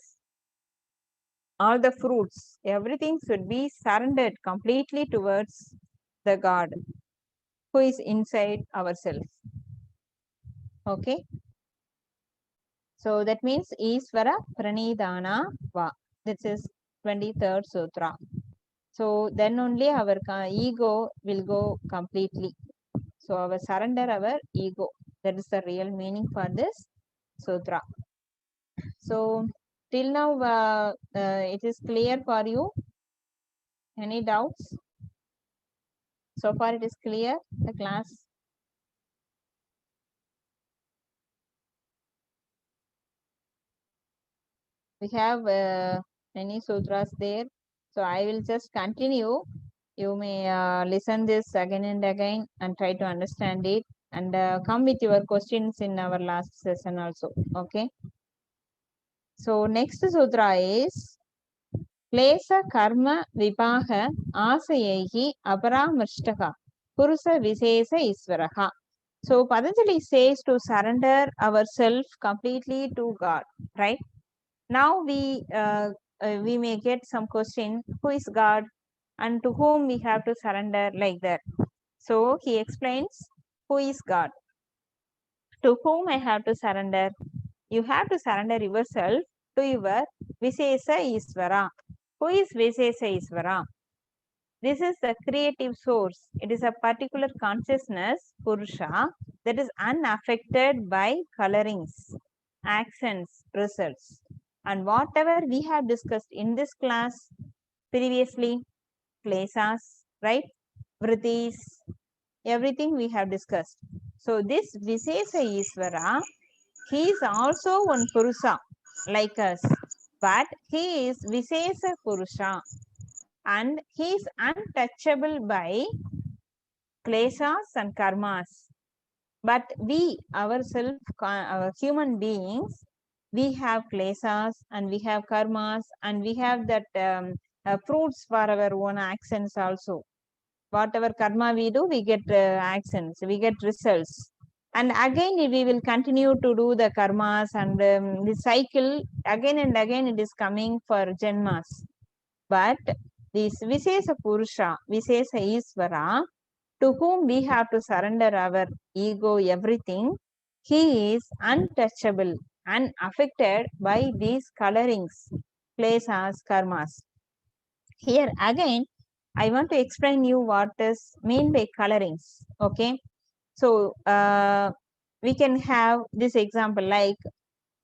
all the fruits, everything should be surrendered completely towards the God who is inside ourselves. Okay, so that means Isvara Pranidhana Va. This is 23rd sutra. So then only our ego will go completely. So our surrender our ego. That is the real meaning for this sutra. So till now it is clear for you. Any doubts? So far it is clear, the class. We have many sutras there. So I will just continue You may listen this again and again and try to understand it, and come with your questions in our last session also. Okay. So next sutra is Klesa karma vipaha asayehi aparamrishtaka purusa visesa isvaraha. So Patanjali says to surrender ourselves completely to God, right? Now we may get some question, who is God and to whom we have to surrender, like that. So he explains who is God. To whom I have to surrender? You have to surrender yourself to your Visesa Isvara. Who is Visesa Isvara? This is the creative source. It is a particular consciousness, Purusha, that is unaffected by colorings, accents, results. And whatever we have discussed in this class previously, klesas, right? Vrittis, everything we have discussed. So this Visesa Isvara, he is also one Purusha like us, but he is Visesa Purusha and he is untouchable by kleshas and karmas. But we ourselves, our human beings, we have kleshas and we have karmas and we have that fruits for our own actions also. Whatever karma we do, we get actions, we get results. And again, we will continue to do the karmas, and the cycle again and again it is coming for janmas. But this Visesa Purusha, Visesa Isvara, to whom we have to surrender our ego, everything, he is untouchable, unaffected by these colorings, klesas, karmas. Here again, I want to explain you what is mean by colorings. Okay, so we can have this example, like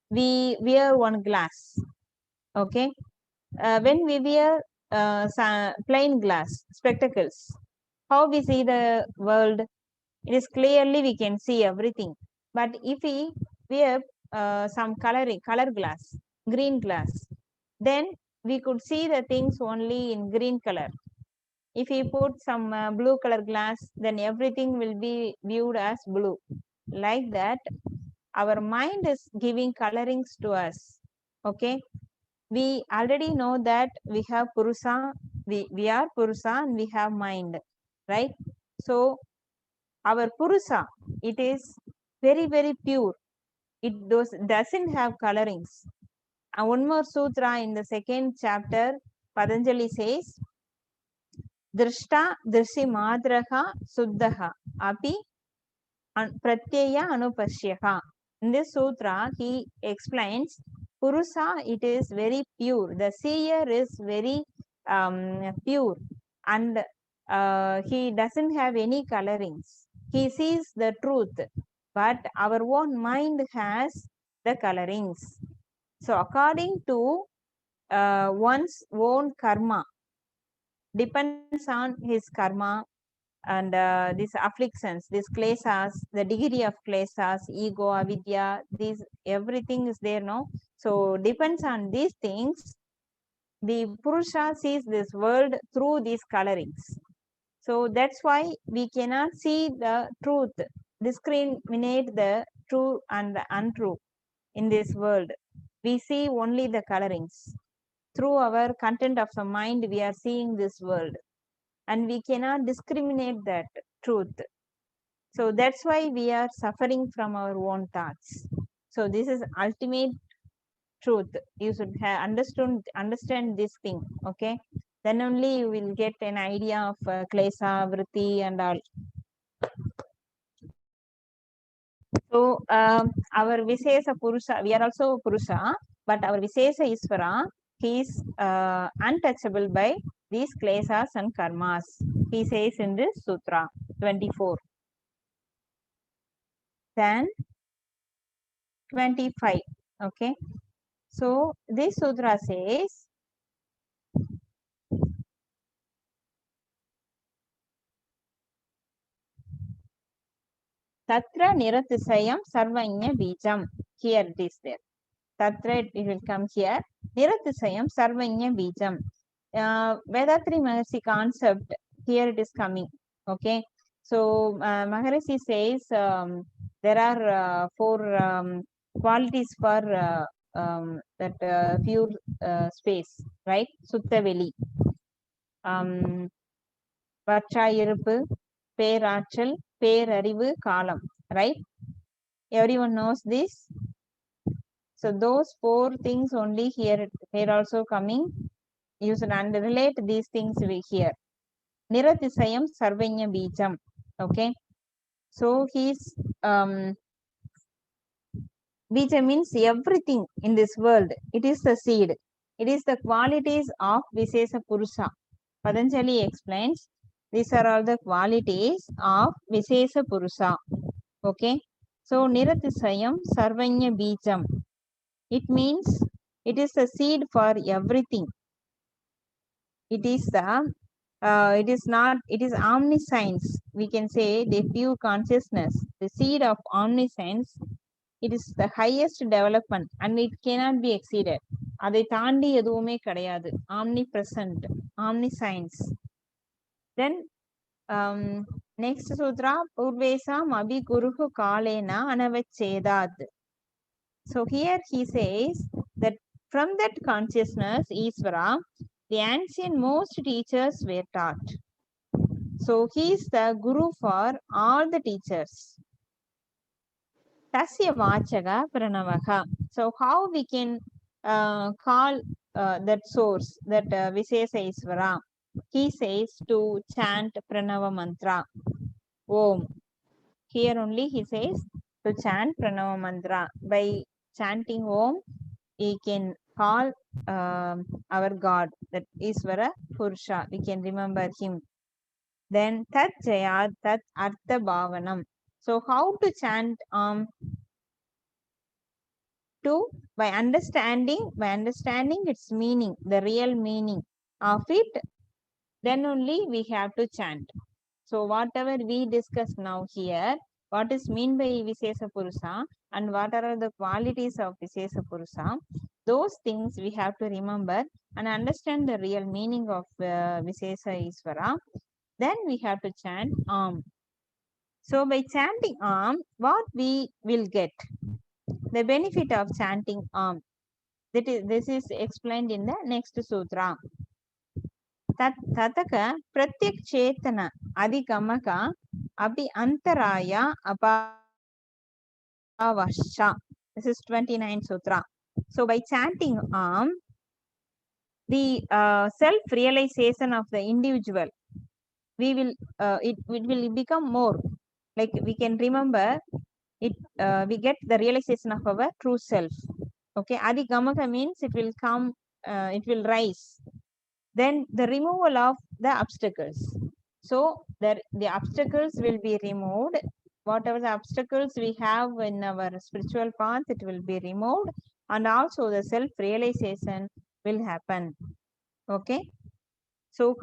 we wear one glass. Okay, when we wear plain glass spectacles, how we see the world? It is clearly we can see everything. But if we wear some color glass, green glass, then we could see the things only in green color. If we put some blue color glass, then everything will be viewed as blue. Like that, our mind is giving colorings to us. Okay, we already know that we have Purusa, we are Purusa and we have mind, right? So our Purusa, it is very, very pure. It doesn't have colorings. And one more sutra in the second chapter, Patanjali says, Drishta Drishi Madraha Suddhaha Api Pratyaya Anupashyaha. In this sutra, he explains Purusa, it is very pure. The seer is very pure, and he doesn't have any colorings. He sees the truth, but our own mind has the colorings. So according to one's own karma, depends on his karma and these afflictions, these klesas, the degree of klesas, ego, avidya, these everything is there, no? So depends on these things. The Purusha sees this world through these colorings. So that's why we cannot see the truth, discriminate the true and the untrue in this world. We see only the colorings. Through our content of the mind, we are seeing this world, and we cannot discriminate that truth. So that's why we are suffering from our own thoughts. So this is ultimate truth. You should have understand this thing. Okay, then only you will get an idea of klesa, vritti and all. So our Visesa Purusha, we are also Purusha, but our Visesa Isvara, he is untouchable by these klesas and karmas. He says in this sutra 24. Then 25. Okay. So this sutra says, Tatra Niratisayam Sarvanya Bijam. Here it is there. Tatra, it will come here. Niratisayam Sarvanya Bijam. Vedatri Mahasi concept here it is coming. Okay, so Maharishi says there are four qualities for that pure space, right? Suttaveli, வற்றாயிருப்பு, பேராற்றல், பேரறிவு, காலம், right? Everyone knows this. So those four things only here also coming. You should relate these things here. Niratisayam sarvanya bijam. Okay, so he's bija means everything in this world. It is the seed. It is the qualities of Visesa Purusha. Patanjali explains these are all the qualities of Visesa Purusha. Okay, so Niratisayam sarvanya bijam. It means it is the seed for everything. It is the it is not, it is omniscience. We can say the pure consciousness, the seed of omniscience. It is the highest development and it cannot be exceeded. அதை தாண்டி எதுவுமே கிடையாது. Omnipresent, omniscience. Then next sutra, Purvesam abhiguruhu kalena anavachedat. So here he says that from that consciousness, Isvara, the ancient most teachers were taught. So he is the guru for all the teachers. Tasya vachaga pranavaha. So how we can call that source, that Visesa Isvara? He says to chant Pranava mantra. Om. Here only he says to chant Pranava mantra. By chanting Om, we can call our God, that Isvara Purusha. We can remember him. Then Tat Jayad Tat Artha Bhavanam. So how to chant by understanding its meaning, the real meaning of it, then only we have to chant. So whatever we discuss now here, what is mean by Visesa Purusha and what are the qualities of Visesa Purusha, those things we have to remember and understand the real meaning of Visesa Isvara. Then we have to chant Om. So by chanting Om, what we will get? The benefit of chanting Om. This is explained in the next sutra. Tataka pratyak chetana adigamaka abhi antaraya apavasha. This is 29 sutra. So by chanting Om, the self-realization of the individual, we will it will become more. Like we can remember it, we get the realization of our true self. Okay, adigamaka means it will come, it will rise. Then the removal of the obstacles. So the obstacles will be removed. Whatever the obstacles we have in our spiritual path, it will be removed, and also the self-realization will happen. Okay. So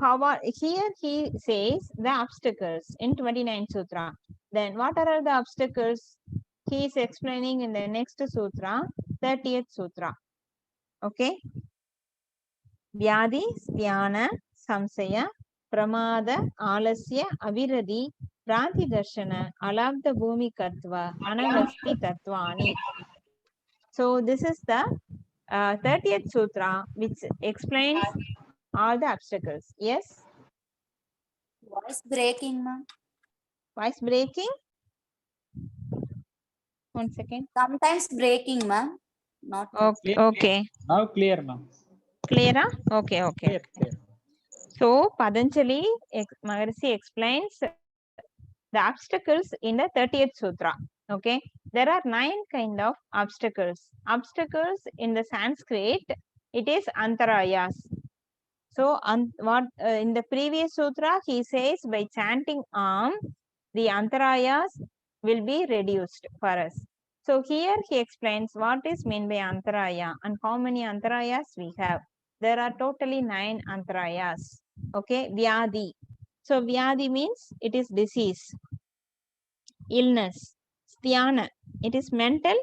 here he says the obstacles in 29 sutra. Then what are the obstacles? He is explaining in the next sutra, 30th sutra. Okay. Vyadi, Sthana, Samsaya, Pramada, Alasya, Aviradi, Pranti Darshana, Alabda Bhumi Katva, Anavasti Tatvani. So this is the 30th sutra which explains all the obstacles. Yes? Voice breaking, ma'am. Voice breaking? One second. Sometimes breaking, ma'am. Not Okay. Okay. Now clear, ma'am. Clear? Okay. Okay. Clear, clear. So Patanjali Maharishi explains the obstacles in the 30th sutra. Okay, there are 9 kind of obstacles. Obstacles in the Sanskrit, it is antarayas. So what in the previous sutra he says by chanting Om, the antarayas will be reduced for us. So here he explains what is meant by antaraya and how many antarayas we have. There are totally 9 antarayas. Okay, Vyadi. So Vyadi means it is disease, illness. Sthana, it is mental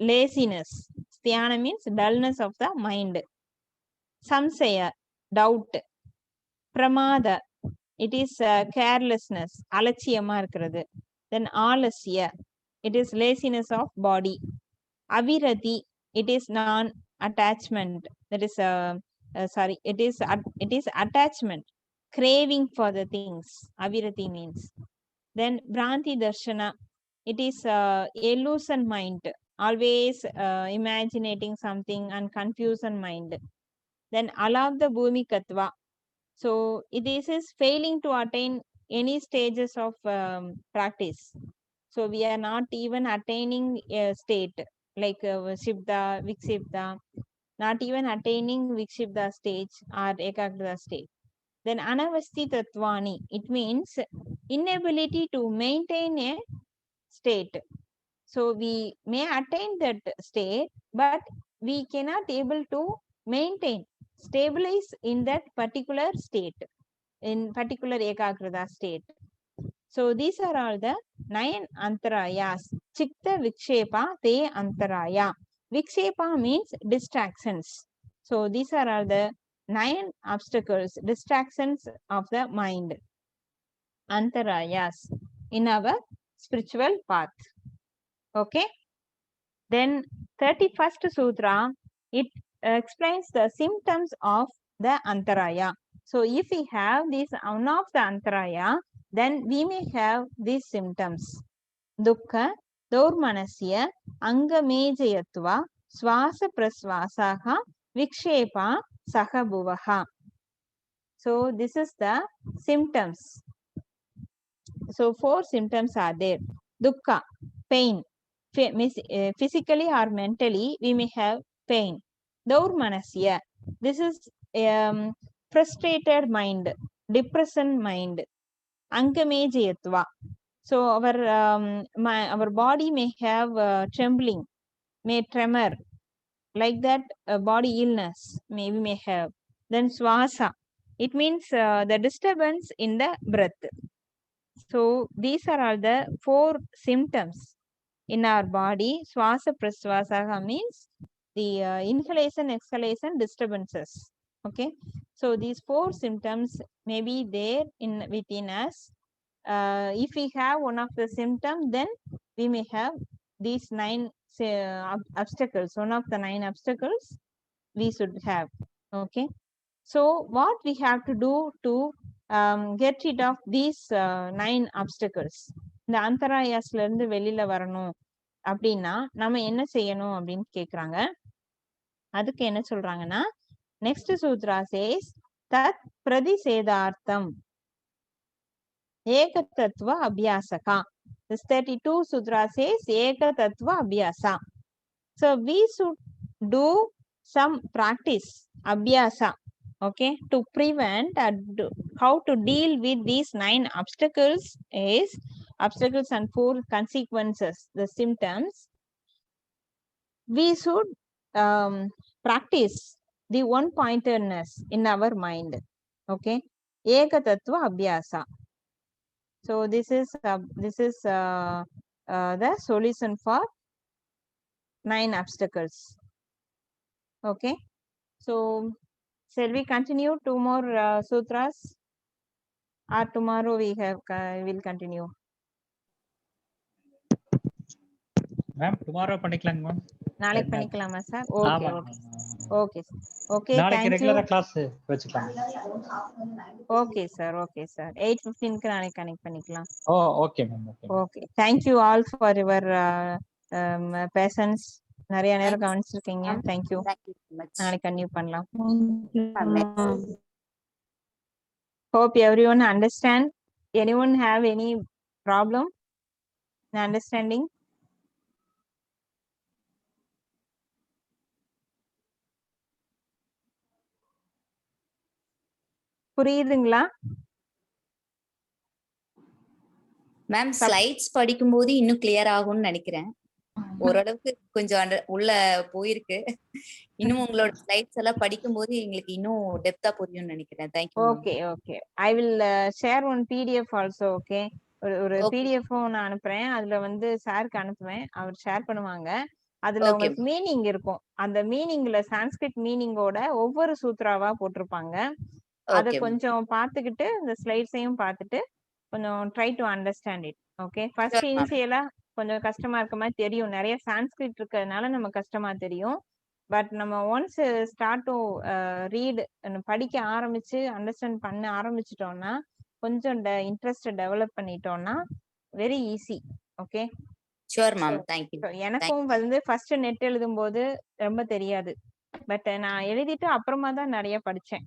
laziness. Sthana means dullness of the mind. Samsaya, doubt. Pramada, it is carelessness, அலட்சியமா இருக்கிறது. Then ஆலசிய, it is laziness of body. Avirati, it is non-attachment. That is it is attachment, craving for the things. Avirati means. Then Bhranti Darshana, it is illusion mind, always imagining something and confusion mind. Then Alabdha Bhumikatva, so this is failing to attain any stages of practice. So we are not even attaining a state like Shibda, Vikshipta, not even attaining Vikshipta stage or Ekagrata stage. Then Anavasti Tatvani, it means inability to maintain a state. So we may attain that state, but we cannot able to maintain, stabilize in that particular state, in particular Ekagrata state. So these are all the 9 antarayas. Chitta Vikshepa te antaraya. Vikshepa means distractions. So these are all the 9 obstacles, distractions of the mind. Antarayas in our spiritual path. Okay. Then 31st sutra, it explains the symptoms of the antaraya. So if we have this one of the antaraya, then we may have these symptoms. Dukkha, Daurmanasya, Angamejayatva, Swasa Praswasaha, Vikshepa, Sahabhuvaha. So this is the symptoms. So 4 symptoms are there. Dukkha, pain. Physically or mentally, we may have pain. Daurmanasya, this is frustrated mind, depression mind. Angamejayatva, so our body may have trembling, may tremor, like that body illness we may have. Then swasa, it means the disturbance in the breath. So these are all the 4 symptoms in our body. Swasa praswasaha means the inhalation, exhalation disturbances. Okay, so these 4 symptoms may be there within us. If we have one of the symptoms, then we may have these 9 obstacles. One of the 9 obstacles we should have. Okay, so what we have to do to get rid of these 9 obstacles? இந்த அந்தராயாஸ்ல இருந்து வெளியில வரணும் அப்படின்னா நம்ம என்ன செய்யணும் அப்படின்னு கேக்குறாங்க. அதுக்கு என்ன சொல்றாங்கன்னா, next Shudra chase Dutt பிரதிஷேதார்த்தம் Eka Tattva Abhyasaka. This 32 sutra says Eka Tattva Abhyasa. So we should do some practice, Abhyasa, okay, to prevent how to deal with these 9 obstacles is obstacles and 4 consequences, the symptoms. We should practice the one pointedness in our mind. Okay, Eka Tattva Abhyasa. So this is the solution for 9 obstacles. Okay, so shall we continue 2 more sutras, or tomorrow we will continue? Ma'am tomorrow பண்ணிக்கலாங்க ma'am. நாளைக்கு பண்ணிக்கலாமா sir? Okay okay okay okay. நாளைக்கு ரெகுலரா class வெச்சுக்கலாம். Okay sir, okay sir. 8:15 க்கு நாளைக்கு connect பண்ணிக்கலாம். Okay ma'am. Okay, thank you all for your patience. நிறைய நேரம் கவனிச்சிருக்கீங்க. Thank you. நாளைக்கு கன்டினியூ பண்ணலாம். Hope everyone understand. Anyone have any problem in understanding? புரியுதுங்களா? மேம் ஸ்லைட்ஸ் படிக்கும்போது இன்னும் கிளியர் ஆகும்னு நினைக்கிறேன். ஓரளவுக்கு கொஞ்சம் உள்ள போயிருக்கு. இன்னும் உங்களோட ஸ்லைட்ஸ் எல்லாம் படிக்கும்போது எங்களுக்கு இன்னும் டெப்தா புரியும்னு நினைக்கிறேன். Thank you. Okay okay. I will share one PDF also. Okay, ஒரு PDF நான் அனுப்புறேன். அதுல வந்து சாருக்கு அனுப்புவேன், அவர் ஷேர் பண்ணுவாங்க. அதுல உங்களுக்கு மீனிங் இருக்கும். அந்த மீனிங்ல சான்ஸ்கிரிட் மீனிங்கோட ஒவ்வொரு சூத்ராவா போட்டிருப்பாங்க. அத ஓகே மேம். கொஞ்சம் பார்த்துக்கிட்டு இந்த ஸ்லைட்ஸையும் பார்த்துட்டு கொஞ்சம் try to understand it. Okay, first sure ma'am. இனிஷியலா கொஞ்சம் கஷ்டமா இருக்க மாதிரி தெரியும். நிறைய சான்ஸ்கிரிட் இருக்கிறதுனால நம்ம கஷ்டமா தெரியும். பட் நம்ம ஒன்ஸ் ஸ்டார்ட் டு ரீட் படிக்க ஆரம்பிச்சு அண்டர்ஸ்டாண்ட் பண்ண ஆரம்பிச்சிட்டோம்னா கொஞ்சம் இன்ட்ரெஸ்ட் டெவலப் பண்ணிட்டோம்னா very easy. Okay, sure ma'am. Thank you. எனக்கும் வந்து ஃபர்ஸ்ட் நெட் எழுதும் போது ரொம்ப தெரியாது. பட் நான் எழுதிட்டு அப்புறமா தான் நிறைய படிச்சேன்.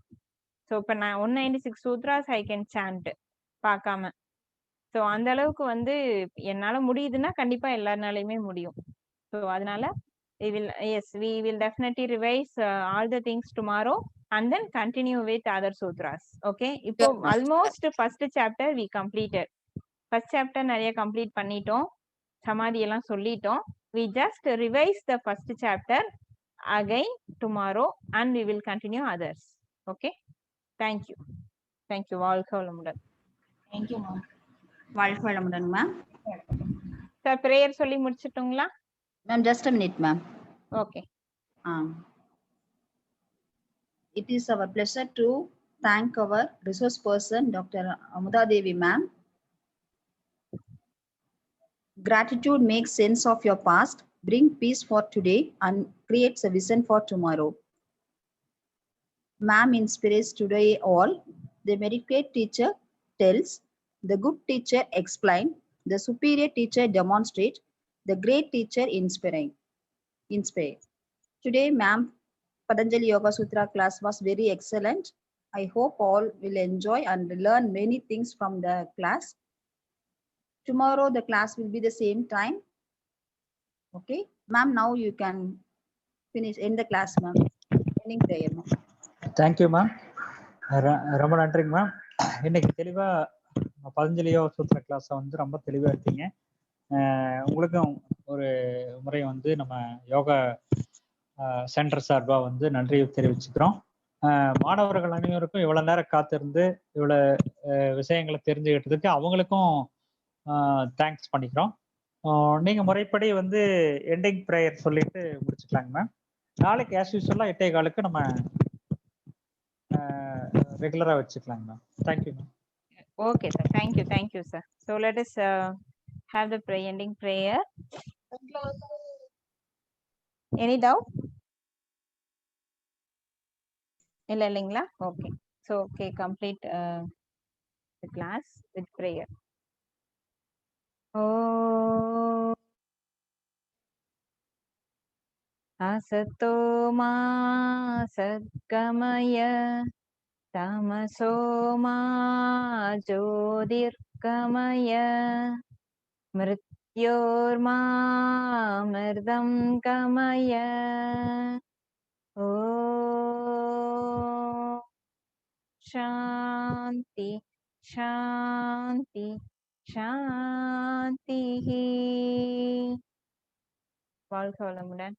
ஸோ இப்போ நான் 196 சூத்ராஸ் ஐ கேன் சாண்ட் பார்க்காம. ஸோ அந்த அளவுக்கு வந்து என்னால முடியுதுன்னா கண்டிப்பா எல்லாருனாலையுமே முடியும். ஸோ அதனால we will definitely revise all the things tomorrow and then continue with other sutras. Okay, இப்போ Sure, ma'am. almost first chapter we completed. first chapter நிறைய complete பண்ணிட்டோம், சமாதி எல்லாம் சொல்லிட்டோம். we just revise the first chapter again tomorrow and we will continue others. Okay, thank you. Thank you. வாழ்க வளமுடன். Thank you, ma'am. வாழ்க வளமுடன் ma'am. Sir prayer சொல்லி முடிச்சிட்டோங்களா? Ma'am just a minute ma'am. Okay. It is our pleasure to thank our resource person Dr. Amuda Devi ma'am. Gratitude makes sense of your past, bring peace for today and creates a vision for tomorrow. Ma'am inspires today all. The mediocre teacher tells, the good teacher explain, the superior teacher demonstrate, the great teacher inspire. Today ma'am Patanjali Yoga Sutra class was very excellent. I hope all will enjoy and learn many things from the class. Tomorrow the class will be the same time. Okay, ma'am, now you can end the class, ma'am. Ending prayer, ma'am. Thank you ma'am. ரொம்ப நன்றிங்க ma'am. இன்னைக்கு தெளிவா பதஞ்சலி யோக சூத்திர கிளாஸை வந்து ரொம்ப தெளிவா இருக்கீங்க. உங்களுக்கும் ஒரு முறை வந்து நம்ம யோகா சென்டர் சார்பா வந்து நன்றி தெரிவிச்சுக்கிறோம். மாணவர்கள் அனைவருக்கும் இவ்வளவு நேரம் காத்திருந்து இவ்வளவு விஷயங்களை தெரிஞ்சுக்கிட்டதுக்கு அவங்களுக்கும் தேங்க்ஸ் பண்ணிக்கிறோம். நீங்க முறைப்படி வந்து எண்டிங் ப்ரேயர் சொல்லிட்டு முடிச்சுக்கலாங்க மேம். நாளைக்கு ஆஸ் யூஸ்வலா 8:15 நம்ம ரெகுலரா வச்சுக்கலாங்க ma'am. Thank you ma'am. Okay, sir. Thank you, sir. So let us have the ending prayer. Any doubt? இல்லைங்களா? Okay. So okay, complete the class with prayer. Oh, asato ma sadgamaya tamaso ma jyotirgamaya mrityorma mridam gamaya. Oh, Shanti, Shanti, Shanti. வாழ்க வளமுடன்.